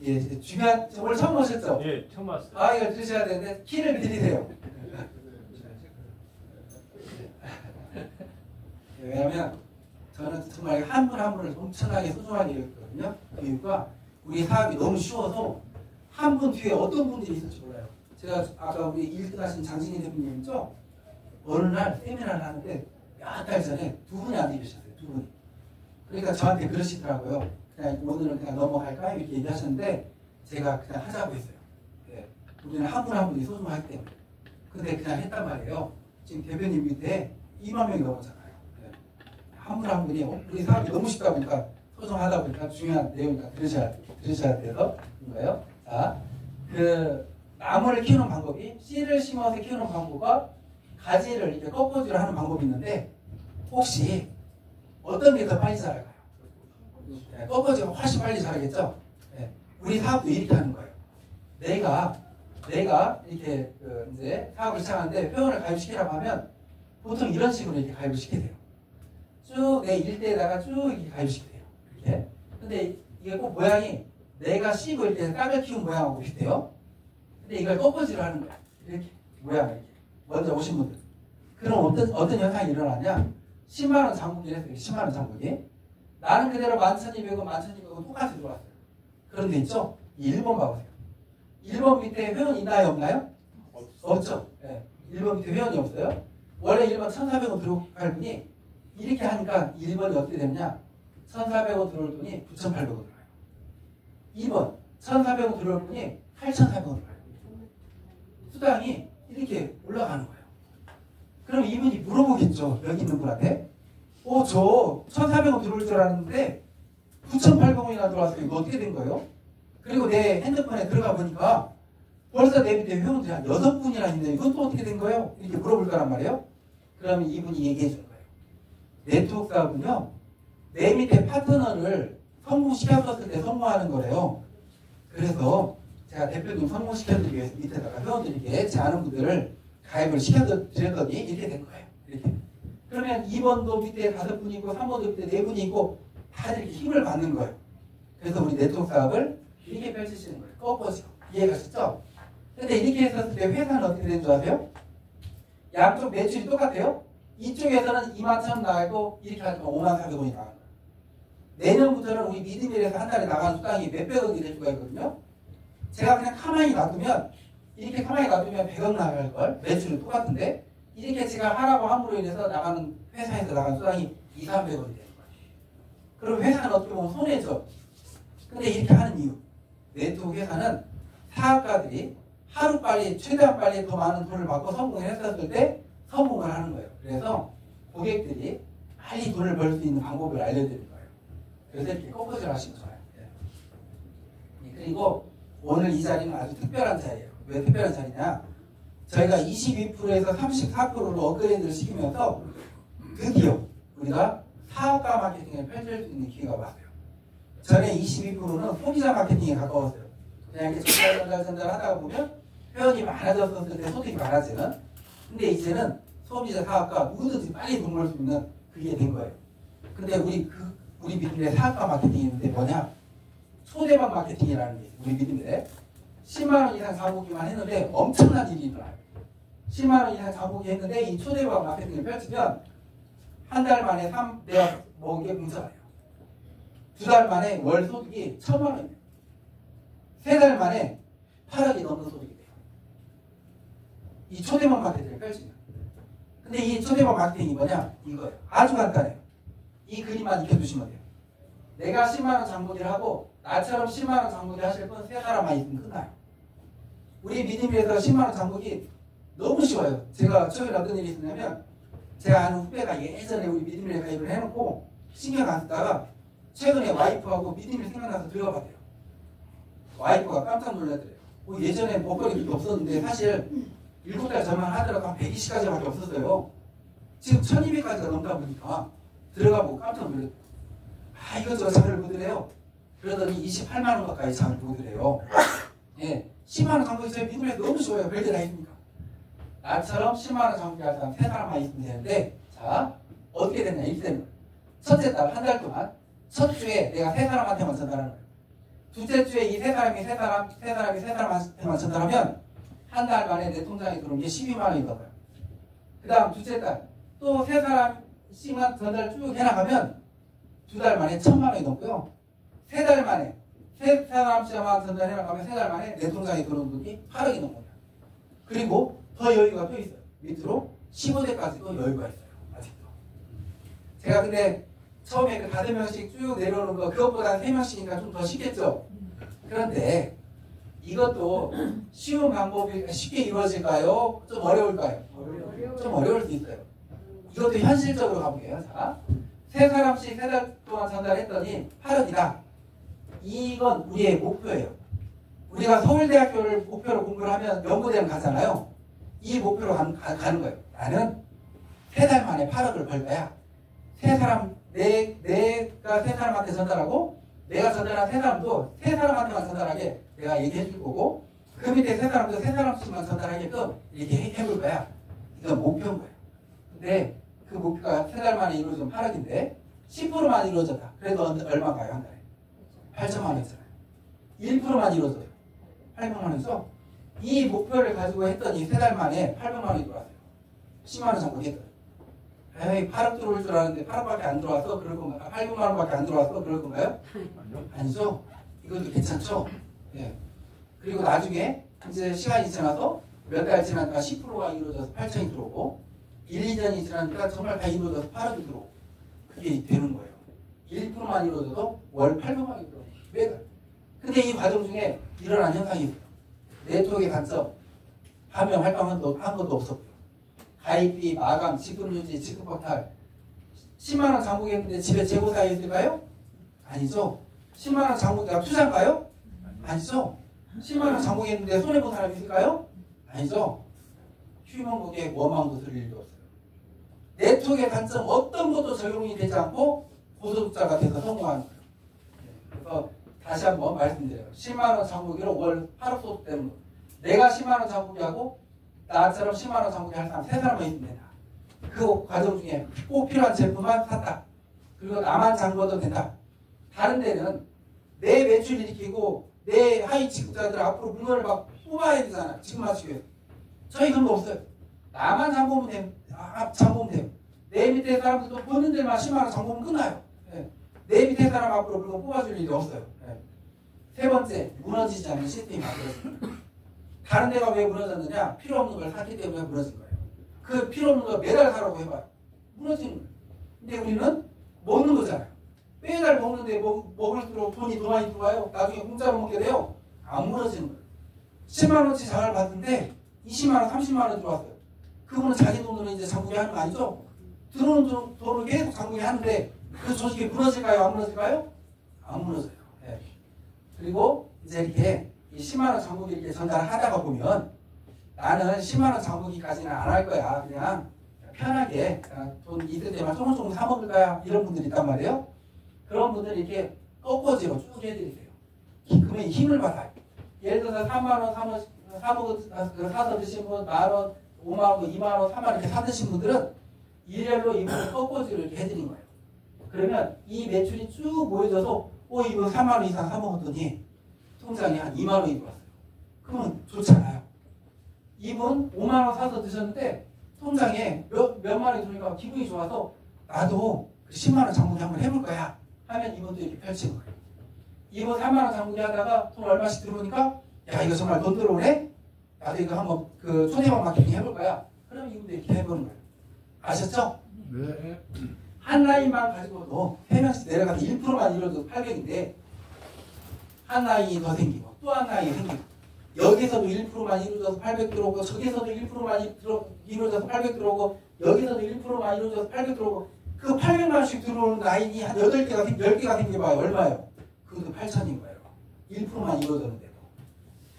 예, 중요한, 오늘 처음 오셨죠? 예, 처음 왔어요. 아, 이거 들으셔야 되는데, 키를 드리세요. 왜냐면, 저는 정말 한 분 한 분을 엄청나게 소중하게 여겼거든요. 그 이유가, 우리 사업이 너무 쉬워서, 한 분 뒤에 어떤 분들이 있을지 몰라요. 제가 아까 우리 1등 하신 장진희 대표님 있죠? 어느 날 세미나를 하는데, 몇 달 전에 두 분이 앉아 계셨어요. 두 분이. 그러니까 저한테 그러시더라고요. 그냥 오늘은 그냥 넘어갈까? 이렇게 얘기하셨는데 제가 그냥 하자고 했어요. 네. 우리는 한 분 한 분이 소중하기 때문에. 근데 그냥 했단 말이에요. 지금 대표님 밑에 2만 명이 넘었잖아요. 네. 한 분 한 분이 우리 사업이 너무 쉽다 보니까 소중하다 보니까 중요한 내용이니까 들으셔야 돼서 그런 거예요. 자, 그 나무를 키우는 방법이 씨를 심어서 키우는 방법과 가지를 이렇게 꺾어주려 하는 방법이 있는데 혹시 어떤 게 더 빨리 자랄까요? 네, 꺾어지면 훨씬 빨리 자라겠죠? 네, 우리 사업도 이렇게 하는 거예요. 내가 이렇게 이제 사업을 시작하는데 회원을 가입시키라고 하면 보통 이런 식으로 이렇게 가입을 시키게 돼요. 쭉 내 일대에다가 쭉 이렇게 가입을 시키게 돼요. 이렇게. 근데 이게 꼭 모양이 내가 씌고 이렇게 깍을 키운 모양하고 비슷해요. 근데 이걸 꺾어지려 하는 거야. 이렇게 모양을 이렇게. 먼저 오신 분들. 그럼 어떤 현상이 일어나냐? 10만원 장부기를 했어요. 10만원 장부기. 나는 그대로 11,200원, 11,200원 똑같이 들어왔어요. 그런데 있죠? 1번 봐보세요. 1번 밑에 회원 있나요? 없나요? 없죠? 네. 1번 밑에 회원이 없어요. 원래 1번 1,400원 들어갈 분이 이렇게 하니까 1번이 어떻게 되느냐? 1,400원 들어올 분이 9,800원 들어가요. 2번 1,400원 들어올 분이 8,400원 들어가요. 수당이 이렇게 올라가는 거예요. 그럼 이분이 물어보겠죠. 여기 있는 분한테. 저 1,400원 들어올 줄 알았는데 9,800원이나 들어왔어요. 이거 어떻게 된 거예요? 그리고 내 핸드폰에 들어가 보니까 벌써 내 밑에 회원들이 한 6분이나 있는데 이건 또 어떻게 된 거예요? 이렇게 물어볼 거란 말이에요. 그러면 이분이 얘기해 줄 거예요. 네트워크 사업은요. 내 밑에 파트너를 성공시켰을 때 성공하는 거래요. 그래서 제가 대표님 성공시켜드리기 위해서 밑에다가 회원들에게 제 아는 분들을 가입을 시켜드렸더니 이렇게 된 거예요. 이렇게. 그러면 2번도 밑에 5분이 있고 3번도 밑에 4분이 있고 다들 이렇게 힘을 받는 거예요. 그래서 우리 네트워크 사업을 이렇게 펼치시는 거예요. 꺾어서. 이해가셨죠? 근데 이렇게 했었을 때 회사는 어떻게 되는 줄 아세요? 양쪽 매출이 똑같아요. 이쪽에서는 21,000원 나가고 이렇게 하니까 54,000원이 나가는 거예요. 내년부터는 우리 미드밀에서 한 달에 나가는 수당이 몇백억이 될 수가 있거든요. 제가 그냥 가만히 놔두면 이렇게 가만히 놔두면 100억 나갈걸. 매출은 똑같은데 이렇게 제가 하라고 함으로 인해서 나가는 회사에서 나가는 수당이 200~300억이 되는 거예요. 그럼 회사는 어떻게 보면 손해죠. 근데 이렇게 하는 이유. 네트워크 회사는 사업가들이 하루빨리 최대한 빨리 더 많은 돈을 받고 성공을 했었을 때 성공을 하는 거예요. 그래서 고객들이 빨리 돈을 벌 수 있는 방법을 알려드리는 거예요. 그래서 이렇게 꺾어질 하시면 좋아요. 그리고 오늘 이 자리는 아주 특별한 자리예요. 왜 특별한 자리냐? 저희가 22%에서 34%로 업그레이드를 시키면서 드디어 우리가 사업가 마케팅을 펼칠 수 있는 기회가 왔어요. 전에 22%는 소비자 마케팅에 가까웠어요. 그냥 이렇게 전달 하다가 보면 회원이 많아졌을 때 소득이 많아지는. 근데 이제는 소비자 사업가 누구든지 빨리 돈 벌 수 있는 그게 된 거예요. 근데 우리 믿음의 사업가 마케팅이 있는데 뭐냐? 초대박 마케팅이라는 게 우리 믿음에 10만원 이상 장보기만 했는데 엄청난 일이 일어나요. 10만원 이상 장보기 했는데 이 초대박 마케팅을 펼치면 한 달 만에 내가 먹은 게 공짜예요. 2달 만에 월 소득이 1,000만원이에요. 3달 만에 8억이 넘는 소득이 돼요. 이 초대박 마케팅을 펼치면. 근데 이 초대박 마케팅이 뭐냐? 이거예요. 아주 간단해요. 이 그림만 익혀두시면 돼요. 내가 10만원 장보기를 하고 나처럼 10만원 장보기 하실 분 3사람만 있으면 끝나요. 우리 믿음에서 10만원 장보기 너무 쉬워요. 제가 최근에 어떤 일이 있었냐면 제가 아는 후배가 예전에 우리 믿음에 가입을 해놓고 신경 안 쓰다가 최근에 와이프하고 믿음이 생각나서 들어가 봤대요. 와이프가 깜짝 놀라더래요. 예전에 먹거리 그렇게 없었는데 사실 7달 전만 하더라도 한 120까지밖에 없었어요. 지금 1200까지가 넘다 보니까 들어가 보고 깜짝 놀랐어요. 이것저것 장을 보더래요. 그러더니 28만원 가까이 장을 보더래요. 예, 10만원 장보기 저희 믿음에 너무 쉬워요. 별게 다 있으니까. 나처럼 10만원 장보기 할 사람 3사람만 있으면 되는데, 자, 어떻게 됐냐, 이렇게 되는 거예요. 첫째 달, 한 달 동안, 첫 주에 내가 3사람한테만 전달하는 거예요. 둘째 주에 이 세 사람한테만 전달하면 한 달 만에 내 통장에 들어온 게 12만 원이 넘어요. 그 다음 둘째 달 또 세 사람씩만 전달 쭉 해나가면 두 달 만에 1,000만 원이 넘고요. 세 달 만에 세 사람씩만 전달해나가면 세 달 만에 내 통장에 들어온 돈이 8억이 넘어요. 그리고 더 여유가 또 있어요. 밑으로 15대까지도 여유가 있어요. 아직도. 제가 근데 처음에 그 5명씩 쭉 내려오는 거 그것보다 3명씩이니까 좀 더 쉽겠죠. 그런데 이것도 쉬운 방법이 쉽게 이루어질까요? 좀 어려울까요? 좀 어려울 수 있어요. 이것도 현실적으로 가볼게요. 자, 세 사람씩 세 달 동안 전달했더니 8억이다. 이건 우리의 목표예요. 우리가 서울대학교를 목표로 공부를 하면 연구대는 가잖아요. 이 목표로 가는 거예요. 나는 세 달 만에 8억을 벌 거야. 세 사람, 내가 세 사람한테 전달하고 내가 전달한 세 사람도 세 사람한테만 전달하게 내가 얘기해 줄 거고 그 밑에 세 사람도 세 사람씩만 전달하게끔 이렇게 해볼 거야. 이건 목표인 거예요. 근데 그 목표가 세 달 만에 이루어진 8억인데 10%만 이루어졌다. 그래도 얼마가요? 한 달에? 8천만 원이잖아요. 1%만 이루어져요. 800만 원이죠? 이 목표를 가지고 했더니 세 달 만에 800만 원이 들어왔어요. 10만 원 장군했더니. 에이 8억 들어올 줄 알았는데 8억밖에 안 들어와서 그럴 건가요? 800만 원밖에 안 들어와서 그럴 건가요? 아니죠. 이것도 괜찮죠. 예. 그리고 나중에 이제 시간이 지나서 몇 달 지나니까 10%가 이루어져서 8천이 들어오고 1, 2년이 지나니까 정말 다 이루어져서 8억이 들어오고 그게 되는 거예요. 1%만 이루어져도 월 800만 원이 들어오고 매달. 근데 이 과정 중에 일어난 현상이 있어요. 네트워크의 단점, 파면 활동한 것도 없었고요. 가입비, 마감, 지급유지, 지급박탈 10만원 장복했는데 집에 재고사에 있을까요? 아니죠. 10만원 장복이 투자인가요? 아니죠. 10만원 장복했는데 손해본 사람이 있을까요? 아니죠. 휴먼국에 원망도 들을 일도 없어요. 네트워크의 단점 어떤 것도 적용이 되지 않고 고소득자가 돼서 성공하는 거예요. 그래서 다시 한번 말씀드려요. 10만원 장복이로 월 8억 소득 되는 거. 내가 10만원 장복이하고 나처럼 10만원 장복이 할 사람 3사람만 있으면 된다. 그 과정 중에 꼭 필요한 제품만 샀다. 그리고 나만 장보도 된다. 다른 데는 내 매출 일으키고 내 하위 직급자들 앞으로 물건을 막 뽑아야 되잖아요. 지금 맞추기 위해서. 저희 그런 거 없어요. 나만 장보면 돼요. 장보면 돼요. 내 밑에 사람들도 보는 데만 10만원 장보면 끝나요. 네. 내 밑에 사람 앞으로 물건 뽑아줄 일이 없어요. 네. 세 번째, 무너지지 않는 시스템이 만들어집니다. 다른 데가 왜 무너졌느냐? 필요 없는 걸 샀기 때문에 무너진 거예요. 그 필요 없는 걸 매달 사라고 해봐요. 무너지는 거예요. 근데 우리는 먹는 거잖아요. 매달 먹는데 먹을수록 돈이 더 많이 들어와요. 나중에 공짜로 먹게 돼요. 안 무너지는 거예요. 10만원치 장을 받는데 20만원, 30만원 들어왔어요. 그분은 자기 돈으로 이제 장부기 하는 거 아니죠? 들어오는 돈을 계속 장부기 하는데 그 조직이 무너질까요? 안 무너질까요? 안 무너져요. 네. 그리고 이제 이렇게 10만원 장부기 이렇게 전달하다가 보면 나는 10만원 장부기까지는 안 할 거야. 그냥 편하게 돈 있을 때만 조금 사 먹을 거야. 이런 분들이 있단 말이에요. 그런 분들이 이렇게 꺾어지로 쭉 해드리세요. 그러면 힘을 받아요. 예를 들어서 3만원 사서 드신 분, 만원, 5만원, 2만원, 3만원 이렇게 사 드신 분들은 일렬로 이분을 꺾어지로 이렇게 해드린 거예요. 그러면 이 매출이 쭉 모여져서 이분 3만원 이상 사 먹었더니 통장에 한 2만원이 들어왔어요. 그러면 좋잖아요. 이분 5만원 사서 드셨는데 통장에 몇만 원이 들어오니까 기분이 좋아서 나도 10만원 장부기 한번 해볼 거야 하면 이분도 이렇게 펼치는 거예요. 이분 3만원 장부기 하다가 돈 얼마씩 들어오니까 야 이거 정말 돈 들어오네? 나도 이거 한번 그 초대박 마케팅 해볼 거야. 그럼 이분도 이렇게 해보는 거예요. 아셨죠? 네. 한 라인만 가지고도 3명씩 내려가서 1%만 이뤄도 800인데 한 라인이 더 생기고 또 한 라인이 생기고 여기서도 1%만 이루어져서 800 들어오고 저기서도 1%만 이루어져서 800 들어오고 여기서도 1%만 이루어져서 800 들어오고 그 800만씩 들어오는 라인이 한 10개가 생겨봐요. 얼마예요? 그것도 8천인 거예요. 1%만 이루어졌는데도.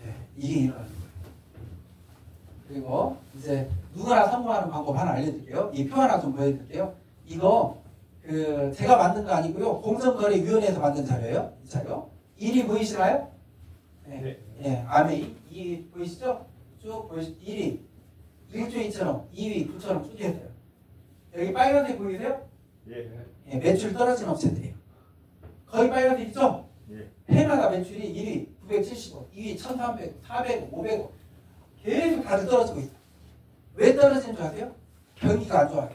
네, 이게 일어나는 거예요. 그리고 이제 누구나 성공하는 방법 하나 알려드릴게요. 이 표 하나 좀 보여드릴게요. 이거 제가 만든 거 아니고요. 공정거래위원회에서 만든 자료예요. 이 자료. 1위 보이시나요? 네. 네. 아메이 2위 보이시죠? 쭉 보이시죠? 1위 1조 2천원, 2위 9천원 쭉 했어요. 여기 빨간색 보이세요? 예. 네, 매출 떨어진 업체들이에요. 거의 빨간색이죠? 해마다 매출이 1위 970억, 2위 1300억, 400억, 500억 계속 다들 떨어지고 있어요. 왜 떨어지는 줄 아세요? 경기가 안 좋아요.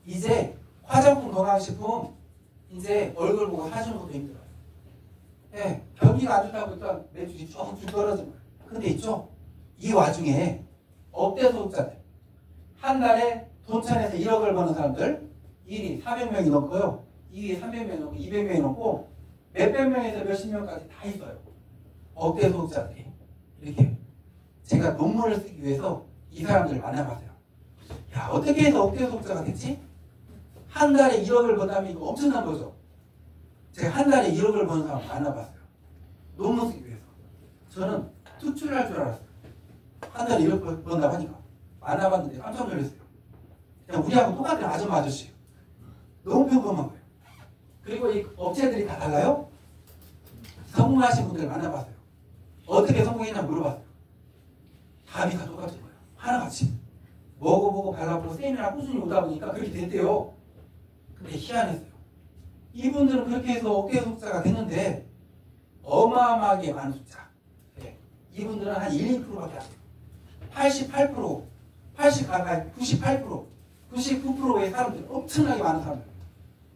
이제 화장품, 건강식품 이제 얼굴 보고 사주는 것도 힘들어요. 예, 경기가 안 좋다 보니까 매출이 쭉쭉 떨어지는 거예요. 근데 있죠? 이 와중에 억대 소득자들 한 달에 돈천에서 1억을 버는 사람들 1위 400명이 넘고요. 2위 300명이 넘고 200명이 넘고 몇백 명에서 몇십 명까지 다 있어요. 억대 소득자들이. 이렇게 제가 논문을 쓰기 위해서 이 사람들을 만나봤어요. 야, 어떻게 해서 억대 소득자가 됐지? 한 달에 1억을 번다면 이거 엄청난 거죠. 제가 한 달에 1억을 버는 사람 만나봤어요. 논문 쓰기 위해서. 저는 투출할 줄 알았어요. 한 달에 1억 번다고 하니까. 만나봤는데 깜짝 놀랐어요. 그냥 우리하고 똑같은 아줌마 아저씨예요. 너무 평범한 거예요. 그리고 이 업체들이 다 달라요. 성공하신 분들 만나봤어요. 어떻게 성공했냐 물어봤어요. 답이 다 똑같은 거예요. 하나같이. 먹어보고 발라보고 세미나 꾸준히 오다 보니까 그렇게 됐대요. 근데 희한했어요. 이분들은 그렇게 해서 억대 소득자가 됐는데 어마어마하게 많은 숫자. 네. 이분들은 한 1, 2%밖에 안 돼요. 88%, 98%, 99%의 사람들, 엄청나게 많은 사람들.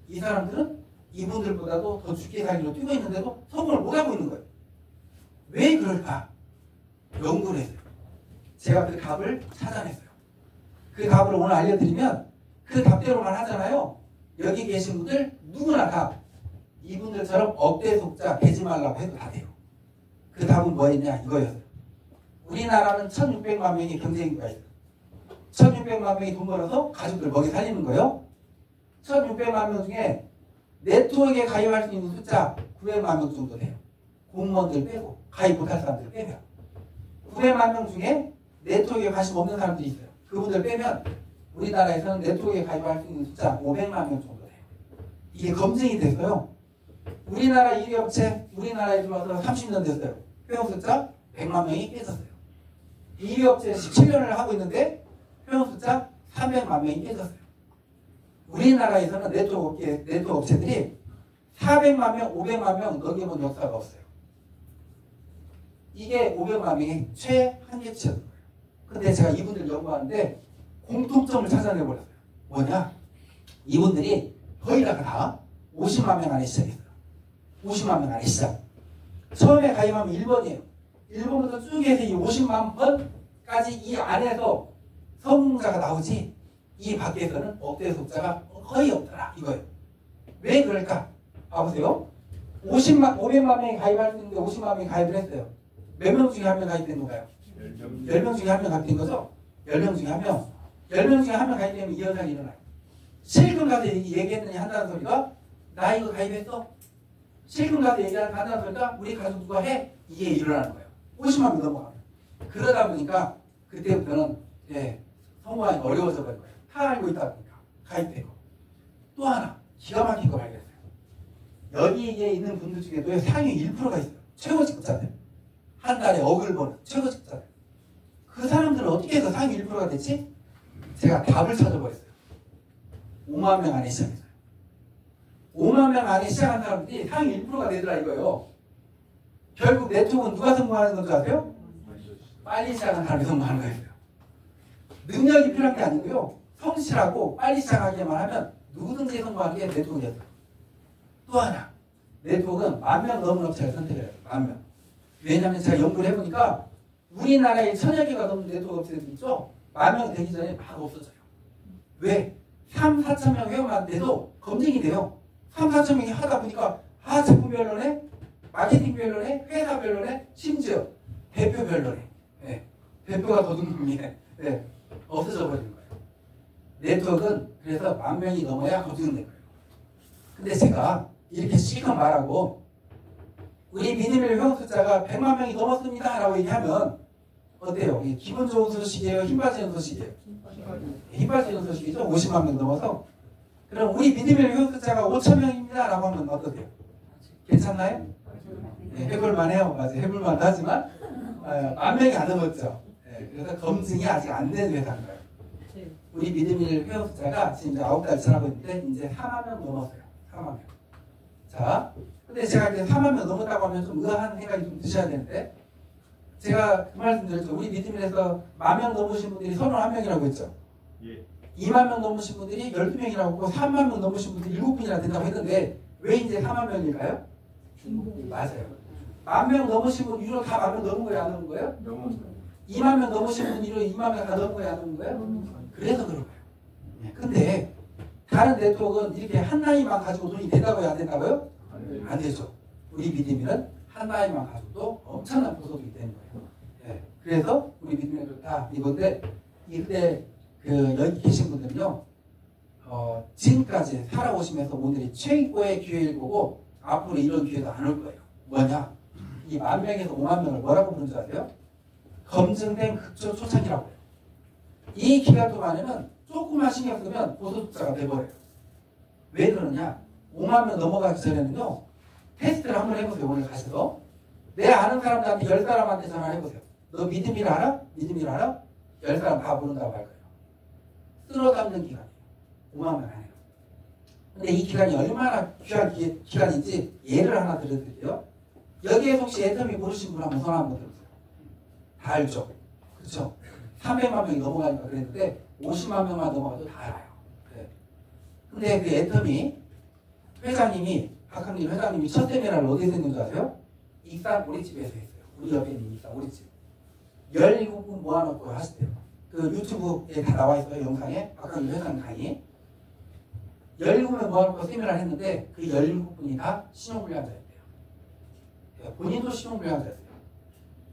이 사람들은 이분들보다도 더 죽게 살기로 뛰고 있는데도 성공을 못하고 있는 거예요. 왜 그럴까? 연구를 했어요. 제가 그 답을 찾아냈어요. 그 답을 오늘 알려드리면 그 답대로만 하잖아요. 여기 계신 분들 누구나 다 이분들처럼 억대 소득자 되지 말라고 해도 다 돼요. 그 답은 뭐였냐 이거였어요. 우리나라는 1600만 명의 경제인구가 있어요. 1600만 명이 돈 벌어서 가족들 먹이 살리는 거예요. 1600만 명 중에 네트워크에 가입할 수 있는 숫자 900만 명 정도 돼요. 공무원들 빼고 가입 못할 사람들 빼면 900만 명 중에 네트워크에 관심 없는 사람들이 있어요. 그분들 빼면 우리나라에서는 네트워크에 가입할 수 있는 숫자 500만 명 정도 돼요. 이게 검증이 돼서요. 우리나라 1위 업체 우리나라에 들어와서 30년 됐어요. 회원 숫자 100만 명이 깨졌어요. 2위 업체 17년을 하고 있는데 회원 숫자 300만 명이 깨졌어요. 우리나라에서는 네트워크 업체들이 400만 명, 500만 명 넘겨본 역사가 없어요. 이게 500만 명의 최한계치였던 거예요. 근데 제가 이분들 연구하는데 공통점을 찾아내버렸어요. 뭐냐? 이분들이 거의 다 50만 명 안에 시작했어요. 50만 명 안에 시작. 처음에 가입하면 1번이에요. 1번부터 쭉 해서 이 50만 번까지 이 안에서 성공자가 나오지 이 밖에서는 억대 소득자가 거의 없더라 이거예요. 왜 그럴까? 봐보세요. 500만 명이 가입할 수 있는데 50만 명이 가입을 했어요. 몇 명 중에 한 명 가입된 건가요? 10명 중에 한 명 가입된 거죠? 10명 중에 한 명. 10명 중에 한 명 가입되면 이 현상이 일어나요. 실금 가서 얘기했더니 한다는 소리가 나 이거 가입했어? 실금 가서 한다는 소리가 우리 가족 누가 해? 이게 일어나는 거예요. 50만 명 넘어가면. 그러다 보니까 그때부터는 성공하기 어려워져 버린 거예요. 다 알고 있다 보니까 가입되고. 또 하나 기가 막힌 거 발견했어요. 여기에 있는 분들 중에도 상위 1%가 있어요. 최고 직급자들. 한 달에 억을 버는 최고 직급자들. 그 사람들은 어떻게 해서 상위 1%가 됐지? 제가 답을 찾아버렸어요. 5만 명 안에 시작했어요. 5만 명 안에 시작한 사람들이 상위 1%가 되더라 이거예요. 결국 네트워크는 누가 성공하는 건 줄 아세요? 빨리 시작한 사람이 성공하는 거예요. 능력이 필요한 게 아니고요. 성실하고 빨리 시작하기만 하면 누구든지 성공하는 게 네트워크였어요. 또 하나, 네트워크는 10,000명 넘는 업체를 선택해요. 10,000명. 왜냐하면 제가 연구를 해보니까 우리나라에 1000여 개가 넘는 네트워크 업체들이 있죠. 10,000명 되기 전에 막 없어져요. 왜? 3, 4천 명 회원만 돼도 검증이 돼요. 3, 4천 명이 하다 보니까 제품 별로네, 마케팅 별로네, 회사 별로네, 심지어 대표 별로네. 대표가 도둑놈이네. 없어져 버리는 거예요. 네트워크는 그래서 10,000명이 넘어야 검증된 거예요. 근데 제가 이렇게 실컷 말하고 우리 비니밀 회원 숫자가 100만 명이 넘었습니다 라고 얘기하면 어때요? 이게 기분 좋은 소식이에요? 힘 빠지는 소식이에요? 힘 빠지는 소식이죠? 50만 명 넘어서. 그럼 우리 비니밀 회원 숫자가 5,000명입니다 라고 하면 어떠세요? 괜찮나요? 해볼만 해요. 맞아요. 해볼만 하지만 10,000명이 안 넘었죠. 그래서 검증이 아직 안 된 회사인 거예요. 우리 비니밀 회원 숫자가 지금 이제 9달 지나고 있는데 이제 4만 명 넘었어요. 4만 명. 자, 근데 제가 이제 4만 명 넘었다고 하면 좀 의아한 생각이 좀 드셔야 되는데, 제가 그 말씀 드렸죠. 우리 믿음에서 10,000명 넘으신 분들이 31명이라고 했죠. 예. 2만 명 넘으신 분들이 12명이라고 했고, 3만 명 넘으신 분들이 7분이나 된다고 했는데, 왜 이제 4만 명일까요? 맞아요. 10,000명 넘으신 분 위로 다 10,000명 넘은 거예요? 안 넘은 거예요? 2만 명 넘으신 분 위로 2만 명 다 넘은 거예요? 안 넘은 거예요? 그래서 그런 거예요. 근데 다른 네트워크는 이렇게 한 나이만 가지고 돈이 된다고요? 안 된다고요? 안 되죠. 우리 믿음이는 한 나이만 가지고도 엄청난 보석이 되는 거예요. 예. 그래서 우리 믿음이 그렇다 이건데, 이때 여기 계신 분들은요, 지금까지 살아오시면서 오늘이 최고의 기회일 거고, 앞으로 이런 기회도 안 올 거예요. 뭐냐? 이 10,000명에서 50,000명을 뭐라고 부르는 줄 아세요? 검증된 극초 초창기라고 해요. 이 기간 동안에는 조금만 신경 쓰면 고소득자가 돼버려요. 왜 그러느냐? 50,000명 넘어가기 전에는요, 테스트를 한번 해보세요. 오늘 가셔서 내 아는 사람들한테 10사람한테 전화해보세요. 너 믿음이라 알아? 믿음이라 알아? 10사람 다 모른다고 할 거예요. 쓸어담는 기간이에요. 50,000명 안에요. 근데 이 기간이 얼마나 귀한 기간인지 예를 하나 들려드릴게요. 여기에서 혹시 애터미 모르신 분 한번 손 한번 들어보세요. 다 알죠? 그렇죠? 300만 명이 넘어가니까 그랬는데 50만 명만 넘어가도 다 알아요. 네. 근데 그 애터미 회장님이, 박항림 회장님이 첫 세미나를 어디서 했는 줄 아세요? 익산 오리집에서 했어요. 우리 옆에 있는 익산 오리집. 17분 모아놓고 하시대요. 그 유튜브에 다 나와 있어요. 영상에. 박항림 회장님 강의. 17명 모아놓고 세미나를 했는데 그 17분이 다 신용불량자였대요. 본인도 신용불량자였어요.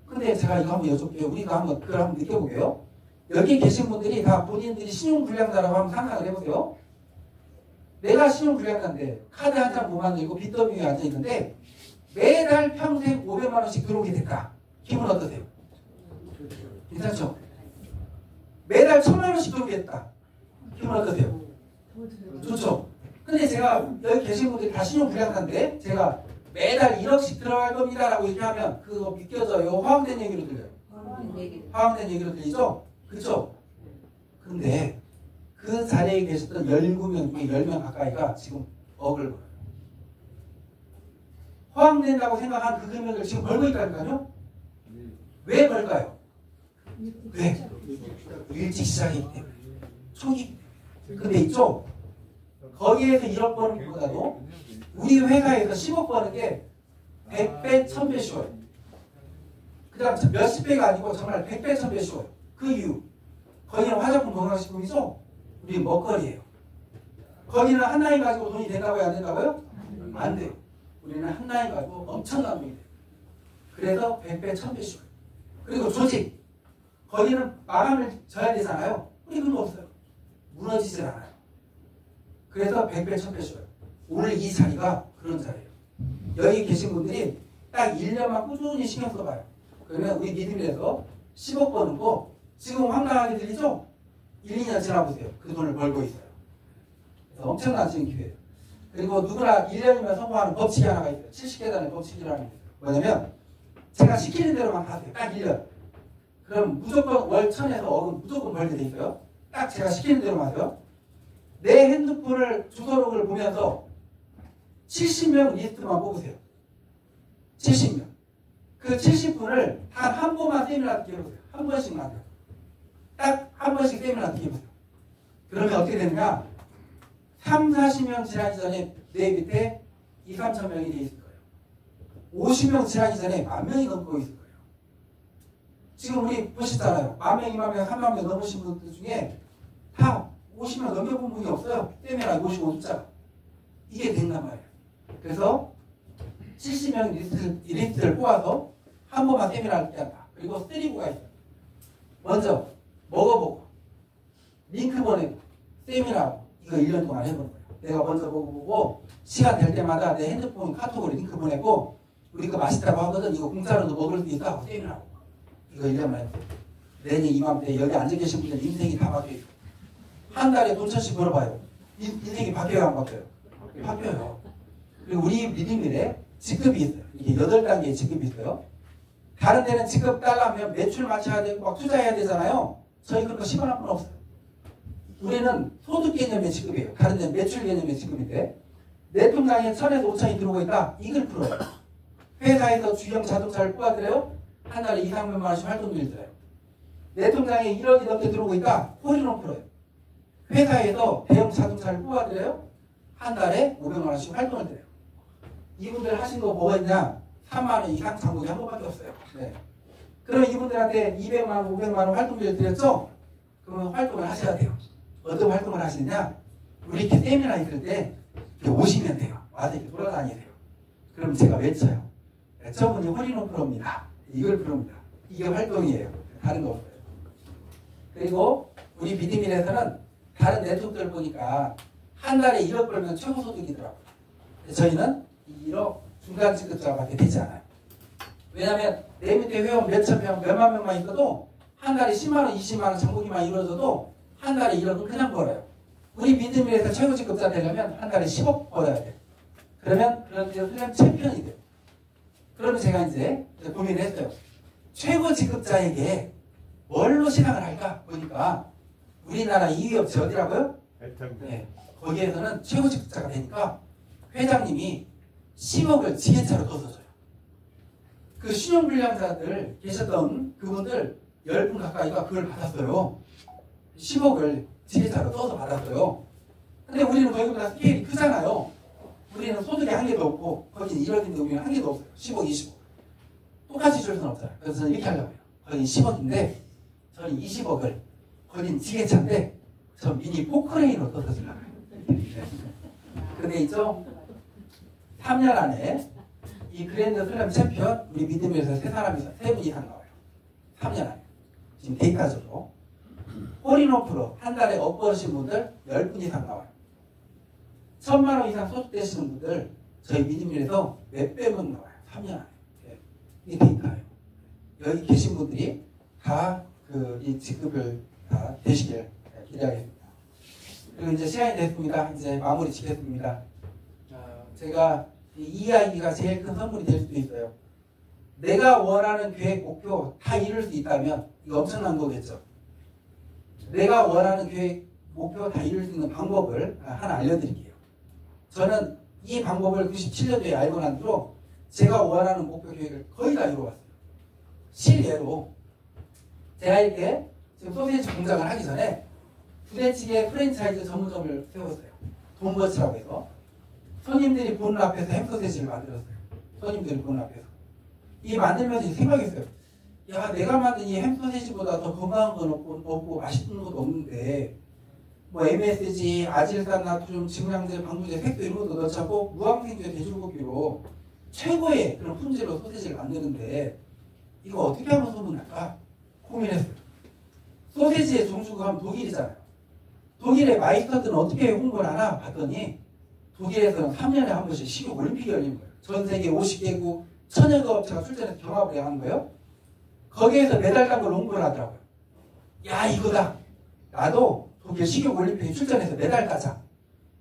근데 제가 이거 한번 여쭤볼게요. 우리가 한번 그걸 한번 느껴보게요. 여기 계신 분들이 다 본인들이 신용불량자라고 한번 상상을 해보세요. 내가 신용불량자인데 카드 한 장 못 만들고 빚더미 위에 앉아있는데 매달 평생 500만 원씩 들어오게 됐다. 기분 어떠세요? 괜찮죠? 매달 1,000만 원씩 들어오게 됐다. 기분 어떠세요? 좋죠? 근데 제가 여기 계신 분들이 다 신용불량자인데 제가 매달 1억씩 들어갈 겁니다 라고 이렇게 하면 그거 믿겨져요? 화학된 얘기로 들려요? 화학된 얘기로 들리죠? 그렇죠? 근데 그 자리에 계셨던 17명 중에 10명 가까이가 지금 억을 벌어요. 허황된다고 생각한 그 금액을 지금 벌고 있다니까요? 왜 벌까요? 왜? 일찍 시작이기 때문에. 초기. 근데 있죠? 거기에서 1억 버는 것보다도 우리 회사에서 10억 버는 게 100배, 1000배 쉬워요. 그 다음 몇십 배가 아니고 정말 100배, 1000배 쉬워요. 그 이유. 거기는 화장품 건강식품이죠? 우리 먹거리예요. 거기는 한 나이 가지고 돈이 된다고요? 안 된다고요? 안 돼요. 우리는 한 나이 가지고 엄청난 돈이 돼요. 그래서 100배, 1000배 쉬워요. 그리고 조직. 거기는 마감을 져야 되잖아요. 우리 그런 거 없어요. 무너지질 않아요. 그래서 100배, 1000배 쉬워요. 오늘 이 자리가 그런 자리예요. 여기 계신 분들이 딱 1년만 꾸준히 신경 써봐요. 그러면 우리 믿음에서 10억 버는 거 지금 황당하게 들리죠? 1, 2년 지나보세요. 그 돈을 벌고 있어요. 그래서 엄청난 지금 기회예요. 그리고 누구나 1년이면 성공하는 법칙이 하나가 있어요. 70계단의 법칙이라는 게 있어요. 뭐냐면 제가 시키는 대로만 하세요. 딱 1년. 그럼 무조건 월 1,000에서 억은 무조건 벌게 돼 있어요. 딱 제가 시키는 대로만 하세요. 내 핸드폰을 주소록을 보면서 70명 리스트만 뽑으세요. 70명. 그 70분을 단 한 번만 세미나 듣게 해보세요. 한 번씩만 해요. 딱 한 번씩 세미나 듣게 해보세요. 그러면 어떻게 되느냐? 3, 40명 지나기 전에 내 밑에 2, 3천 명이 돼 있을 거예요. 50명 지나기 전에 10,000명이 넘고 있을 거예요. 지금 우리 보시잖아요. 10,000명, 20,000명, 30,000명 넘으신 분들 중에 다 50명 넘겨본 분이 없어요. 세미나 55숫자가. 이게 된단 말이에요. 그래서 70명 리스트를 뽑아서 한 번만 세미나를 듣게 한다. 그리고 3부가 있어요. 먼저 먹어보고 링크 보내고 세미나 이거 1년 동안 해보는 거예요. 내가 먼저 먹어보고 시간 될 때마다 내 핸드폰 카톡으로 링크 보내고 우리 이거 맛있다고 하거든. 이거 공짜로도 먹을 수 있다 하고 세미나 이거 1년만 해보세요. 내년 이맘때 여기 앉아 계신 분들 인생이 다 바뀌어요. 한 달에 돈 1,000씩 벌어봐요. 인생이 바뀌어요 안 바뀌어요? 바뀌어요. 그리고 우리 믿음일에 직급이 있어요. 이게 8단계의 직급이 있어요. 다른 데는 직급 따려면 매출 맞춰야 되고 막 투자해야 되잖아요. 저희 그런 거 10원 한 푼 없어요. 우리는 소득 개념의 직급이에요. 다른 데는 매출 개념의 직급인데 내 통장에 1000에서 5000이 들어오고 있다. 이걸 풀어요. 회사에서 주형 자동차를 뽑아들여요. 한 달에 2, 300만 원씩 활동비를 들어요. 내 통장에 1억이 넘게 들어오고 있다. 홀인원 풀어요. 회사에서 대형 자동차를 뽑아들여요. 한 달에 500만 원씩 활동을 드려요. 이분들 하신 거 뭐가 있냐? 3만 원 이상 잔고이 한 번밖에 없어요. 네. 그럼 이분들한테 200만 원, 500만 원 활동비를 드렸죠? 그러면 활동을 하셔야 돼요. 어떤 활동을 하시느냐? 우리 이렇게 세미나 있을 때 이렇게 오시면 돼요. 와서 이렇게 돌아다니세요. 그럼 제가 외쳐요. 저분이 홀인원 프로입니다. 이걸 부릅니다. 이게 활동이에요. 다른 거 없어요. 그리고 우리 비드밀에서는 다른 네트워크를 보니까 한 달에 1억 벌면 최고소득이더라고요. 저희는 1억 중간지급자밖에 되지 않아요. 왜냐하면 내 밑에 회원 몇천 명, 몇만 명만 있어도 한 달에 10만 원, 20만 원 장보기만 이루어져도 한 달에 1억은 그냥 벌어요. 우리 비드밀에서 최고지급자 되려면 한 달에 10억 벌어야 돼요. 그러면 그런 데서 훈련 챔피언이 돼요. 그러면 제가 이제 고민을 했어요. 최고지급자에게 뭘로 시작을 할까 보니까 우리나라 2위 업체 어디라고요? 네. 거기에서는 최고지급자가 되니까 회장님이 10억을 지게차로 더 써줘요. 그 신용불량자들 계셨던 그분들 10분 가까이가 그걸 받았어요. 10억을 지게차로 떠서 받았어요. 근데 우리는 거기보다 스케일이 크잖아요. 우리는 소득이 한 개도 없고 거기는 1억인데 우리는 한 개도 없어요. 10억, 20억. 똑같이 줄 수는 없잖아요. 그래서 저는 이렇게 하려고 해요. 거긴 10억인데 저는 20억을 거긴 지게차인데 저 미니 포크레인으로 떠서 주려고 해요. 근데 있죠? 3년 안에 이 그랜드 슬램 챔피언 우리 믿음에서 세 분 이상 나와요. 3년 안에. 지금 데이터적으로. 홀인원프로 한 달에 업버신 분들 10분 이상 나와요. 1000만 원 이상 소득되시는 분들 저희 믿음에서 몇백 명 나와요. 3년 안에. 이 데이터예요. 여기 계신 분들이 다 이 직급을 다 되시길 기대하겠습니다. 그리고 이제 시간이 됐습니다. 이제 마무리 짓겠습니다. 제가 이 이야기가 제일 큰 선물이 될 수도 있어요. 내가 원하는 계획, 목표 다 이룰 수 있다면 이거 엄청난 거겠죠. 내가 원하는 계획, 목표 다 이룰 수 있는 방법을 하나 알려드릴게요. 저는 이 방법을 97년도에 알고 난 뒤로 제가 원하는 목표 계획을 거의 다 이루어왔어요. 실례로 제가 이렇게 지금 소세지 공장을 하기 전에 부대찌개 프랜차이즈 전문점을 세웠어요. 돈버치라고 해서 손님들이 보는 앞에서 햄소세지를 만들었어요. 손님들이 보는 앞에서. 이 만들면서 생각했어요. 야, 내가 만든 이 햄소세지보다 더 건강한 건 없고 맛있는 것도 없는데 뭐 MSG, 아질산, 나트륨, 증량제, 방부제, 색소 이런 것도 넣지 않고 무항생제 돼지고기로 최고의 그런 품질로 소세지를 만드는데 이거 어떻게 하면 소문날까? 고민했어요. 소세지의 종주국 하면 독일이잖아요. 독일의 마이스터들은 어떻게 홍보를 하나 봤더니 독일에서는 3년에 한 번씩 식욕 올림픽이 열리는 거예요. 전 세계 50개국 1000여 개 업체가 출전해서 경합을 하는 거예요. 거기에서 메달 딴 걸 홍보를 하더라고요. 야, 이거다. 나도 독일 식욕 올림픽에 출전해서 메달 따자.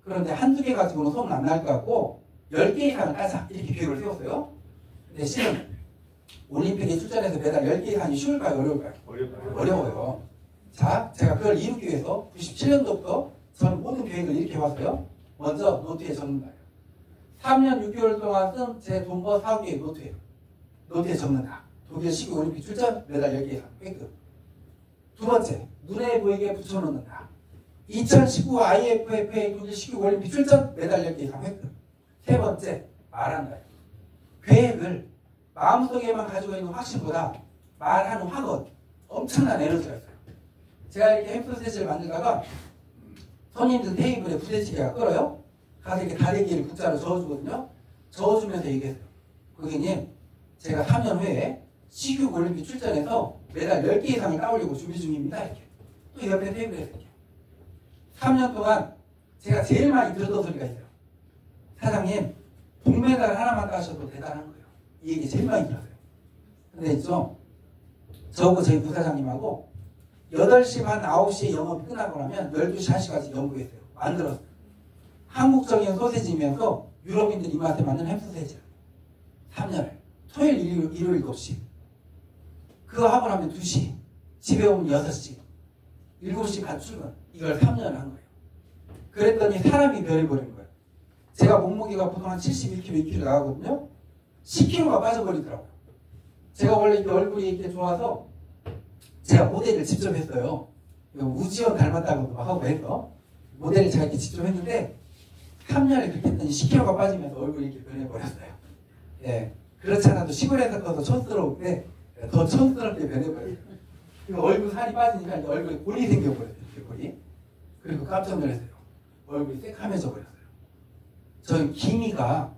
그런데 한두 개 가지고는 소문 안 날 것 같고 10개 이상을 따자. 이렇게 계획을 세웠어요. 근데 실은 올림픽에 출전해서 메달 10개 이상이 쉬울까요? 어려울까요? 어려워요. 자, 제가 그걸 이루기 위해서 97년도부터 저는 모든 계획을 이렇게 해왔어요. 먼저 노트에 적는 거예요. 3년 6개월 동안 쓴 제 돈버 사업계획 노트예요. 노트에 적는다. 독일 식욕 올림픽 출전 메달 10개 이상 획득. 두 번째, 눈에 보이게 붙여놓는다. 2019 IFFA 독일 식욕 올림픽 출전 메달 10개 이상 획득. 세 번째, 말한다. 계획을 마음속에만 가지고 있는 확신보다 말하는 확언, 엄청난 에너지가 있어요. 제가 이렇게 햄소세지를 만들다가 손님들 테이블에 부대찌개가 끓어요. 가서 이렇게 다대기를 국자로 저어주거든요. 저어주면서 얘기했어요. 고객님, 제가 3년 후에 식욕 올림픽 출전해서 메달 10개 이상을 따오려고 준비 중입니다. 이렇게. 또 옆에 테이블에서 이렇게. 3년 동안 제가 제일 많이 들었던 소리가 있어요. 사장님, 동메달 하나만 따셔도 대단한 거예요. 이 얘기 제일 많이 들었어요. 근데 있죠, 저하고 저희 부사장님하고 8시 반, 9시에 영업이 끝나고 나면 12시, 1시까지 연구했어요. 만들었어요. 한국적인 소세지면서 유럽인들 입맛에 맞는 햄소세지. 3년을. 토요일, 일요일 없이. 그거 하고 나면 2시. 집에 오면 6시. 7시 반 출근. 이걸 3년을 한 거예요. 그랬더니 사람이 변해버린 거예요. 제가 몸무게가 보통 한 71kg, 2kg 나가거든요. 10kg가 빠져버리더라고요. 제가 원래 이렇게 얼굴이 이렇게 좋아서 제가 모델을 직접 했어요. 우지원 닮았다고 하고 해서 모델을 제가 이렇게 직접 했는데 3년을 그렇게 했더니 10kg가 빠지면서 얼굴이 이렇게 변해버렸어요. 예, 그렇지 않아도 시골에서 커서 촌스러운데 더 촌스럽게 변해버렸어요. 그리고 얼굴 살이 빠지니까 이제 얼굴에 골이 생겨버렸어요. 이렇게 골이. 그리고 깜짝 놀랐어요. 얼굴이 새카매져 버렸어요. 저는 기미가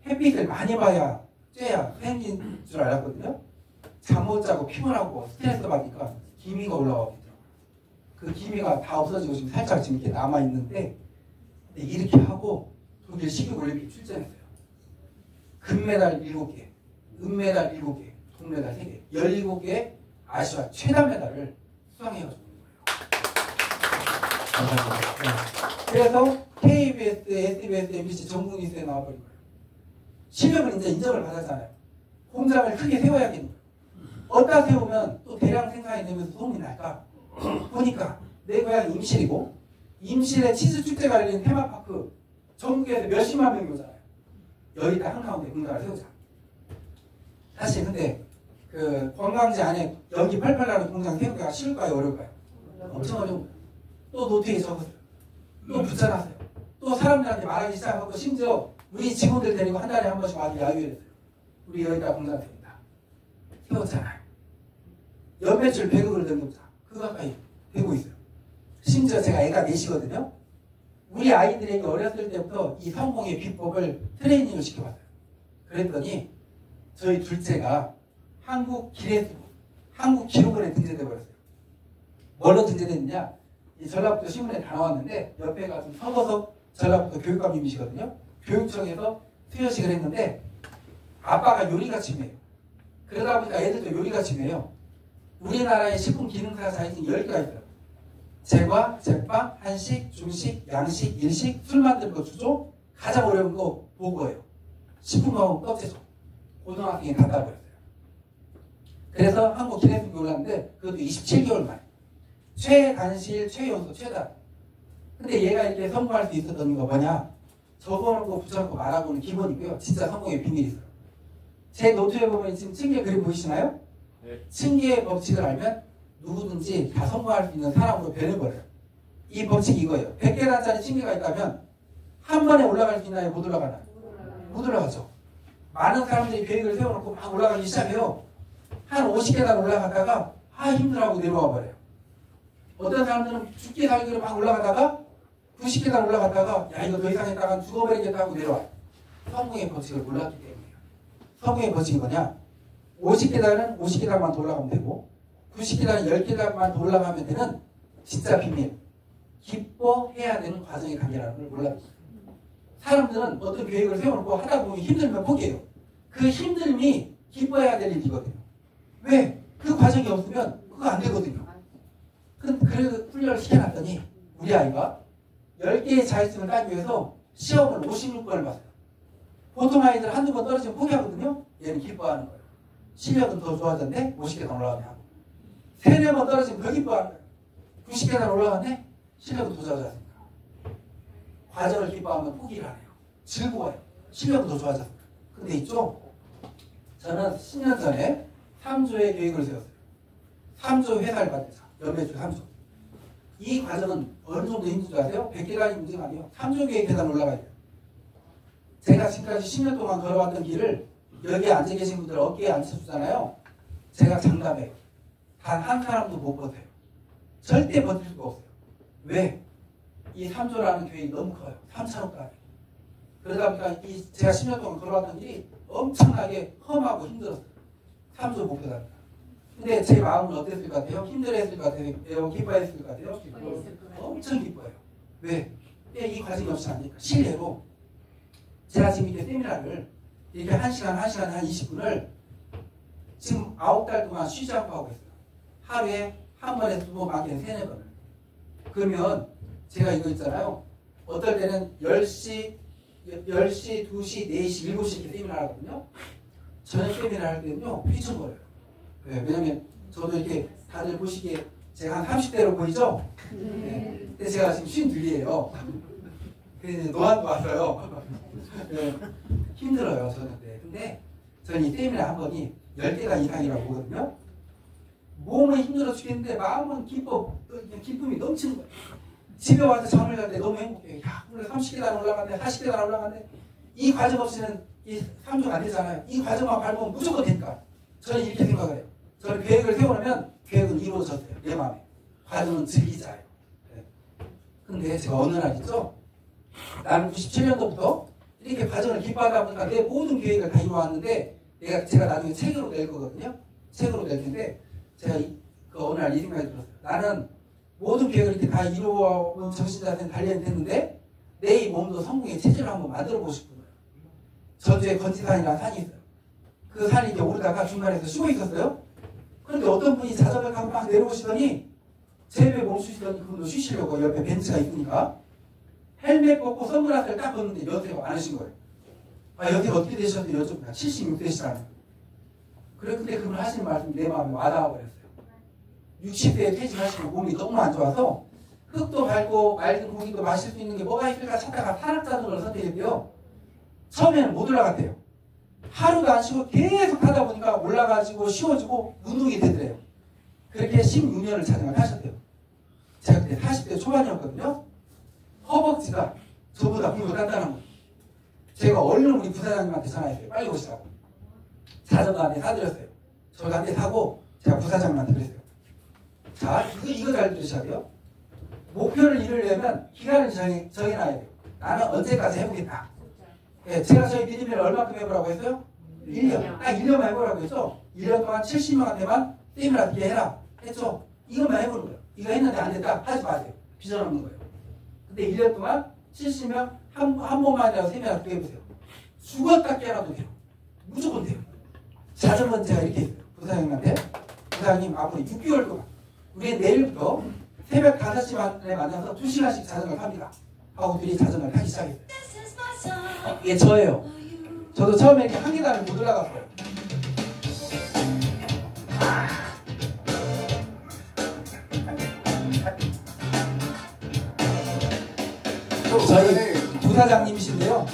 햇빛을 많이 봐야 쬐야 생긴 줄 알았거든요. 잠 못 자고 피곤하고 스트레스 받으니까 기미가 올라오더라고요. 그 기미가 다 없어지고 지금 살짝 지금 이렇게 남아있는데 이렇게 하고 독일 시국올림픽 출전했어요. 금메달 7개, 은메달 7개, 동메달 3개, 17개 아시아 최다 메달을 수상해가지고 있는 거예요. 감사합니다. 그래서 KBS, SBS, MBC 전국 뉴스에 나와버린 거예요. 실력을 이제 인정을 받았잖아요. 공장을 크게 세워야겠는 거예요. 어디다 세우면 또 대량 생산이 되면서 소문이 날까? 보니까 내 고향이 임실이고 임실에 치즈 축제가 열리는 테마파크 전국에서 몇십만 명이 오잖아요. 여기다 한가운데 공장을 세우자. 사실 근데 그 관광지 안에 연기 팔팔 나는 공장 세우기가 쉬울까요? 어려울까요? 엄청 어려운 거예요. 또 노트에 적었어요. 또 붙여놨어요. 또 사람들한테 말하기 시작하고 심지어 우리 직원들 데리고 한 달에 한 번씩 와서 야유를 했어요. 우리 여기다 공장 세운다. 세웠잖아요. 연매출 100억을 넘겼다. 그 가까이 되고 있어요. 심지어 제가 애가 넷이거든요. 우리 아이들에게 어렸을 때부터 이 성공의 비법을 트레이닝을 시켜봤어요. 그랬더니 저희 둘째가 한국 기록원에 등재돼 버렸어요. 뭘로 등재됐느냐? 이 전라북도 신문에 다 나왔는데 옆에 가서 서거석 전라북도 교육감님이시거든요. 교육청에서 수여식을 했는데 아빠가 요리가 취미예요. 그러다 보니까 애들도 요리가 취미예요. 우리나라의 식품 기능사 자격증이 10개가 있어요. 제과, 제빵, 한식, 중식, 양식, 일식, 술 만드는 거 주조, 가장 어려운 거 보고예요. 식품과목 떡제조. 고등학생이 다 따버렸어요. 그래서 한국 기내식이 올랐는데 그것도 27개월 만에. 최단실, 최연소, 최단. 근데 얘가 이렇게 성공할 수 있었던 이유가 뭐냐? 적어놓은 거 붙여놓고 말하고는 기본이고요. 진짜 성공의 비밀이 있어요. 제 노트에 보면 지금 층계 그림 보이시나요? 네. 층계의 법칙을 알면 누구든지 다 성공할 수 있는 사람으로 변해버려요. 이 법칙이 이거예요. 100계단짜리 층계가 있다면 한 번에 올라갈 수 있나요? 못 올라가나요? 못 올라가죠. 많은 사람들이 계획을 세워놓고 막 올라가기 시작해요. 한 50계단 올라갔다가 힘들어하고 내려와 버려요. 어떤 사람들은 죽기 살기로 막 올라가다가 90계단 올라갔다가 야 이거 더 이상 했다가 죽어버리겠다 하고 내려와요. 성공의 법칙을 몰랐기 때문이에요. 성공의 법칙이 뭐냐? 50계단은 50계단만 더 올라가면 되고 90계단은 10계단만 더 올라가면 되는 진짜 비밀. 기뻐해야 되는 과정의 관계라는 걸 몰라요. 사람들은 어떤 계획을 세워놓고 하다 보면 힘들면 포기해요. 그 힘듦이 기뻐해야 될 일이거든요. 왜? 그 과정이 없으면 그거 안 되거든요. 그래서 훈련을 시켜놨더니 우리 아이가 10개의 자격증을 따기 위해서 시험을 56번을 봤어요. 보통 아이들 한두 번 떨어지면 포기하거든요. 얘는 기뻐하는 거예요. 실력은 더 좋아졌네. 50계단 올라가네 하고. 3, 4번 떨어지면 더 기뻐하는 거예요. 90계단 올라가네. 실력은 더 좋아졌습니다. 과정을 기뻐하면 포기를 안 해요. 즐거워요. 실력은 더 좋아졌어요. 근데 있죠? 저는 10년 전에 3조의 계획을 세웠어요. 3조 회사를 받으면서 연매출 3조. 이 과정은 어느 정도 힘든 줄 아세요? 100계단이 문제가 아니에요. 3조 계획 계단 올라가야 돼요. 제가 지금까지 10년 동안 걸어왔던 길을 여기에 앉아 계신 분들 어깨에 앉혀주잖아요. 제가 장담해요. 단 한 사람도 못 버텨요. 절대 버틸 수가 없어요. 왜? 이 3조라는 계획이 너무 커요. 3천억까지. 그러다 보니까 제가 10년 동안 걸어왔던 길이 엄청나게 험하고 힘들었어요. 3조 목표답니다. 근데 제 마음은 어땠을 것 같아요? 힘들어했을 것 같아요? 기뻐했을 것 같아요? 엄청 기뻐요. 왜? 이 과정이 없이 안 되니까. 실례로 제가 지금 이렇게 세미나를 이렇게 1시간 한 20분을 지금 9달 동안 쉬지 않고 하고 있어요. 하루에 한 번에 2번, 많게는 3, 4번을. 그러면 제가 이거 있잖아요. 어떨 때는 10시, 2시, 4시, 7시 이렇게 세미나 하거든요. 저녁 세미나 할 때는요, 휘청거려요. 네, 왜냐면 저도 이렇게 다들 보시기에 제가 한 30대로 보이죠? 네. 근데 제가 지금 52이에요. 그래서 노안도 왔어요. 네, 힘들어요 저는 그때. 근데 저는 이 세미나 한 번이 10개가 이상이라고 보거든요. 몸은 힘들어 죽겠는데 마음은 기쁨이 넘치는 거예요. 집에 와서 잠을 잘 때 너무 행복해요. 야, 오늘 30계단 올라갔네, 40계단 올라갔네. 이 과정 없이는 이 3주가 안 되잖아요. 이 과정만 밟으면 무조건 되니까. 저는 이렇게 생각을 해요. 저는 계획을 세워놓으면 계획은 이루어졌어요. 내 마음에. 과정은 즐기자예요. 네. 근데 제가 어느 날 있죠? 나는 97년도부터 이렇게 과정을 기뻐하다 보니까 내 모든 계획을 다 이루어왔는데 제가 나중에 책으로 낼 거거든요. 책으로 낼 텐데 제가 어느 날 이 생각이 들었어요. 나는 모든 계획을 이렇게 다 이루어온 정신자세는 단련됐는데 내 이 몸도 성공의 체질을 한번 만들어보고 싶은 거예요. 전주에 건지산이라는 산이 있어요. 그 산이 이제 오르다가 중간에서 쉬고 있었어요. 그런데 어떤 분이 자전거를 타고 막 내려오시더니 제 옆에 멈추시더니 그분도 쉬시려고 옆에 벤츠가 있으니까 헬멧 벗고 선글라스를 딱 벗는데 연세가 많으신 거예요. 아, 연세가 어떻게 되셨는데 여쭤보니까 76세시라는. 그래, 근데 그분 하시는 말씀이 내 마음에 와닿아 버렸어요. 60세에 퇴직하시고 몸이 너무 안 좋아서 흙도 밟고 맑은 공기도 마실 수 있는 게 뭐가 있을까 찾다가 산악자전거를 선택했대요. 처음에는 못 올라갔대요. 하루도 안 쉬고 계속 하다 보니까 올라가지고 쉬워지고 운동이 되더래요. 그렇게 16년을 자전거를 하셨대요. 제가 그때 40대 초반이었거든요. 허벅지가 저보다 몸이 단단한 거예요. 제가 얼른 우리 부사장님한테 전화했어요. 빨리 오시라고. 자전거 한 대 사드렸어요. 저가 한 대 사고 제가 부사장님한테 그랬어요. 자, 이거 잘 들으셔야 돼요. 목표를 이루려면 기간을 정해놔야 돼요. 나는 언제까지 해보겠다. 예, 제가 저희 비디미를 얼마큼 해보라고 했어요? 1년. 딱 1년만 해보라고 했죠? 1년 동안 70명한테만 세미나 듣게 해라. 했죠? 이것만 해보는 거예요. 이거 했는데 안 됐다? 하지 마세요. 비전 없는 거예요. 근데 1년 동안 70명 한 번만이라도 세미나 듣게 해보세요. 죽었다 깨어나도 돼요. 무조건 돼요. 자전거는 제가 이렇게 했어요. 부사장님한테. 부사장님 앞으로 6개월 동안 우리 내일부터 새벽 5시만에 만나서 2시간씩 자전거를 탑니다. 하고 둘이 자전거를 타기 시작했어요. 이게 저예요. 저도 처음에 이렇게 한 계단을 못 올라갔어요. 저희 부사장님이신데요.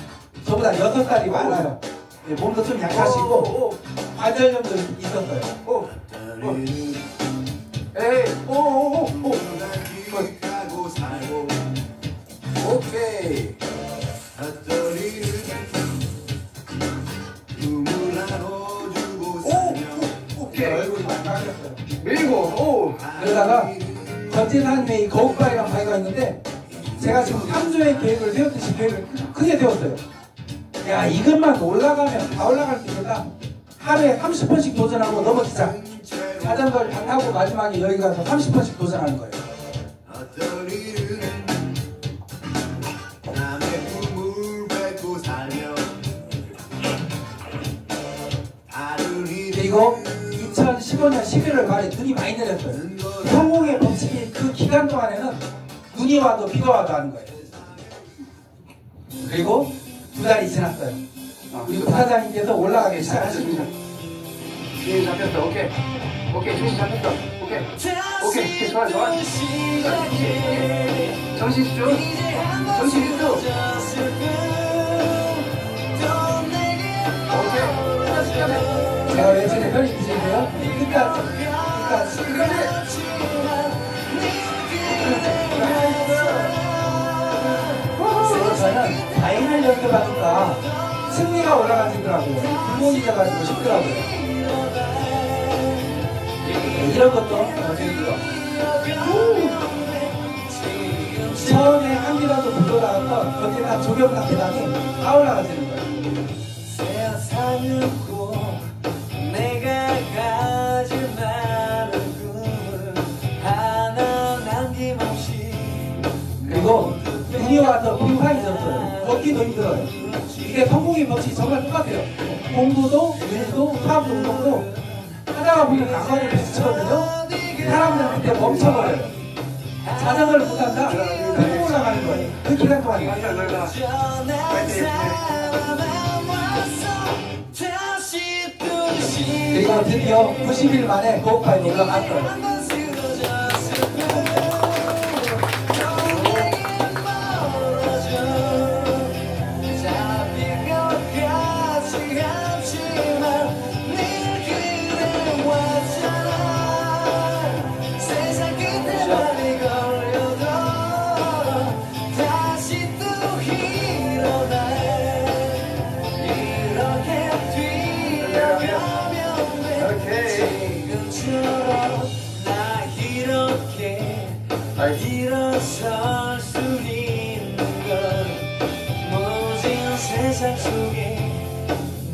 저보다 6살이 많아요. 네, 몸도 좀 약하시고 관절염도 있었어요. 오케이. 오케이. 얼굴이 많이 빠졌어요. 밀고 그러다가 전진한의 거욱바위라는 바위가 있는데 제가 지금 3조의 계획을 세웠듯이 계획을 크게 세웠어요. 야, 이것만 올라가면 다 올라갈 수 있겠다. 하루에 30번씩 도전하고 넘어지자. 자전거를 다 타고 마지막에 여기 가서 30번씩 도전하는 거예요. 그리고 2015년 11월 말에 눈이 많이 내렸어요. 성공의 법칙이 그 기간 동안에는 눈이 와도 비가 와도 하는 거예요. 그리고 2달이 지났어요. 우리 부사장님께서 올라가기 시작하십니다. 예, 잡혔어. 오케이. 오케이, 정신 잡혔어. 오케이. 오케이, 좋아. 정신 집중. 정신 집중. 오케이. 제가 외치는 편히 드시고요. 끝까지. 저는 다인을 연습하니까 승리가 올라가시더라고요. 구멍이 잡아지고 싶더라고요. 이런 것도 재밌고요. 처음에 한 개라도 못 올라갔던 거기다 조경탁 계단이 다 올라가시는 거예요. 내가 가진 많은 꿈을 하나 남김없이. 그리고 눈이 와서 빙판이 졌어요. 걷기도 힘들어요. 이게 성공의 법칙이 정말 똑같아요. 공부도, 일도, 사업도, 운동도 하다가 보면 나가는 비슷하거든요. 사람들은 그때 멈춰버려요. 자전거를 못 탄다? 그리고 올라가는 거예요. 그 기간 동안에. 그리고 드디어 90일 만에 거욱바위로 올라갔어요. 일어설 수 있는 건 모진 세상 속에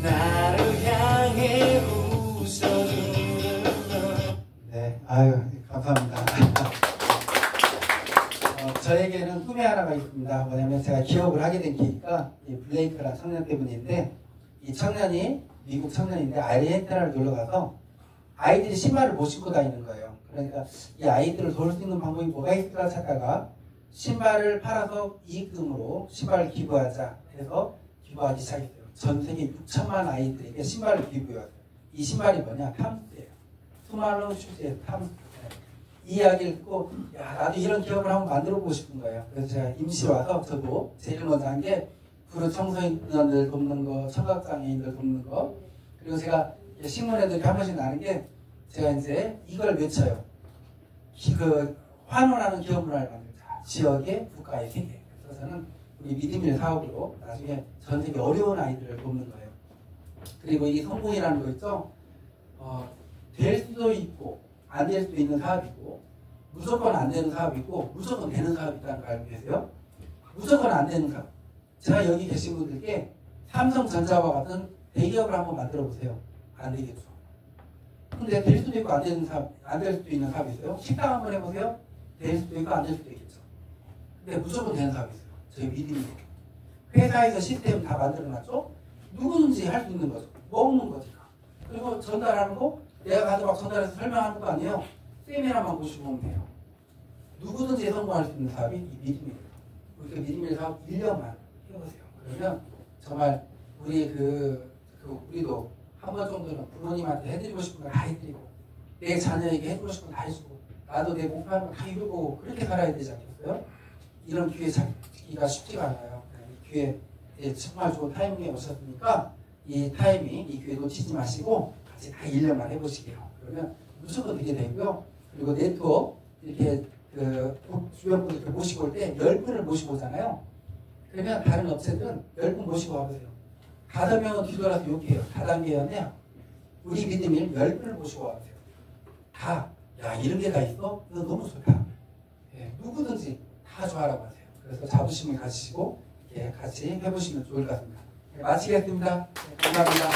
나를 향해 웃어주는 너. 네, 아유 감사합니다. 저에게는 꿈이 하나가 있습니다. 뭐냐면 제가 기억을 하게 된 계기가 이 블레이크라는 청년 때문인데, 이 청년이 미국 청년인데 아르헨티나를 놀러 가서 아이들이 신발을 못 신고 다니는 거예요. 그러니까 이 아이들을 도울 수 있는 방법이 뭐가 있을까 찾다가 신발을 팔아서 이익금으로 신발을 기부하자 해서 기부하기 시작했어요. 전 세계 6천만 아이들에게 신발을 기부해요. 이 신발이 뭐냐? 탐스예요. 투말로우 슈즈의 탐스. 이 이야기를 듣고 야 나도 이런 기업을 한번 만들어보고 싶은 거예요. 그래서 제가 임시 와서 저도 제일 먼저 한 게 불우 청소년들 돕는 거, 청각장애인들 돕는 거, 그리고 제가 신문에도 이렇게 한 번씩 나는 게 제가 이제 이걸 외쳐요. 그 환원하는 기업 문화를 만들자. 지역의 국가의 세계. 그래서 저는 우리 믿음의 사업으로 나중에 전 세계 어려운 아이들을 돕는 거예요. 그리고 이 성공이라는 거 있죠. 될 수도 있고 안 될 수도 있는 사업이고, 무조건 안 되는 사업이고 무조건 되는 사업이 있다는 거 알고 계세요? 무조건 안 되는 사업. 제가 여기 계신 분들께 삼성전자와 같은 대기업을 한번 만들어 보세요. 안 되겠죠. 근데 될 수도 있고 안 되는 사업, 안 될 수도 있는 사업이 있어요. 식당 한번 해보세요. 될 수도 있고 안 될 수도 있겠죠. 근데 무조건 되는 사업이 있어요. 저희 믿음이. 회사에서 시스템 다 만들어놨죠. 누구든지 할 수 있는 거죠. 먹는 거니까. 그리고 전달하는 거 내가 가서 막 전달해서 설명하는 거 아니에요. 세미나만 보시고 오면 돼요. 누구든지 성공할 수 있는 사업이 이 믿음이에요. 우리 믿음의 사업 1년만 해보세요. 그러면 정말 우리 우리도 한 번 정도는 부모님한테 해드리고 싶은 걸 다 해드리고, 내 자녀에게 해주고 싶은 걸 다 해주고, 나도 내 목표하는 걸 다 이루고 그렇게 살아야 되지 않겠어요? 이런 기회 찾기가 쉽지가 않아요. 이 기회 정말 좋은 타이밍에 오셨으니까 이 타이밍, 이 기회 놓치지 마시고 같이 다 1년만 해보시게요. 그러면 무조건 되게 되고요. 그리고 네트워크 이렇게 주변 분들 이렇게 모시고 올 때 10분을 모시고 오잖아요. 그러면 다른 업체들은 10분 모시고 와보세요. 5명은 뒤돌아서 욕해요. 다단계였네요. 우리 믿음을 10분을 모시고 와보세요. 다, 야 이런 게 다 있어? 이거 너무 좋다. 예, 누구든지 다 좋아라고 하세요. 그래서 자부심을 가지시고 같이 해보시면 좋을 것 같습니다. 마치겠습니다. 감사합니다.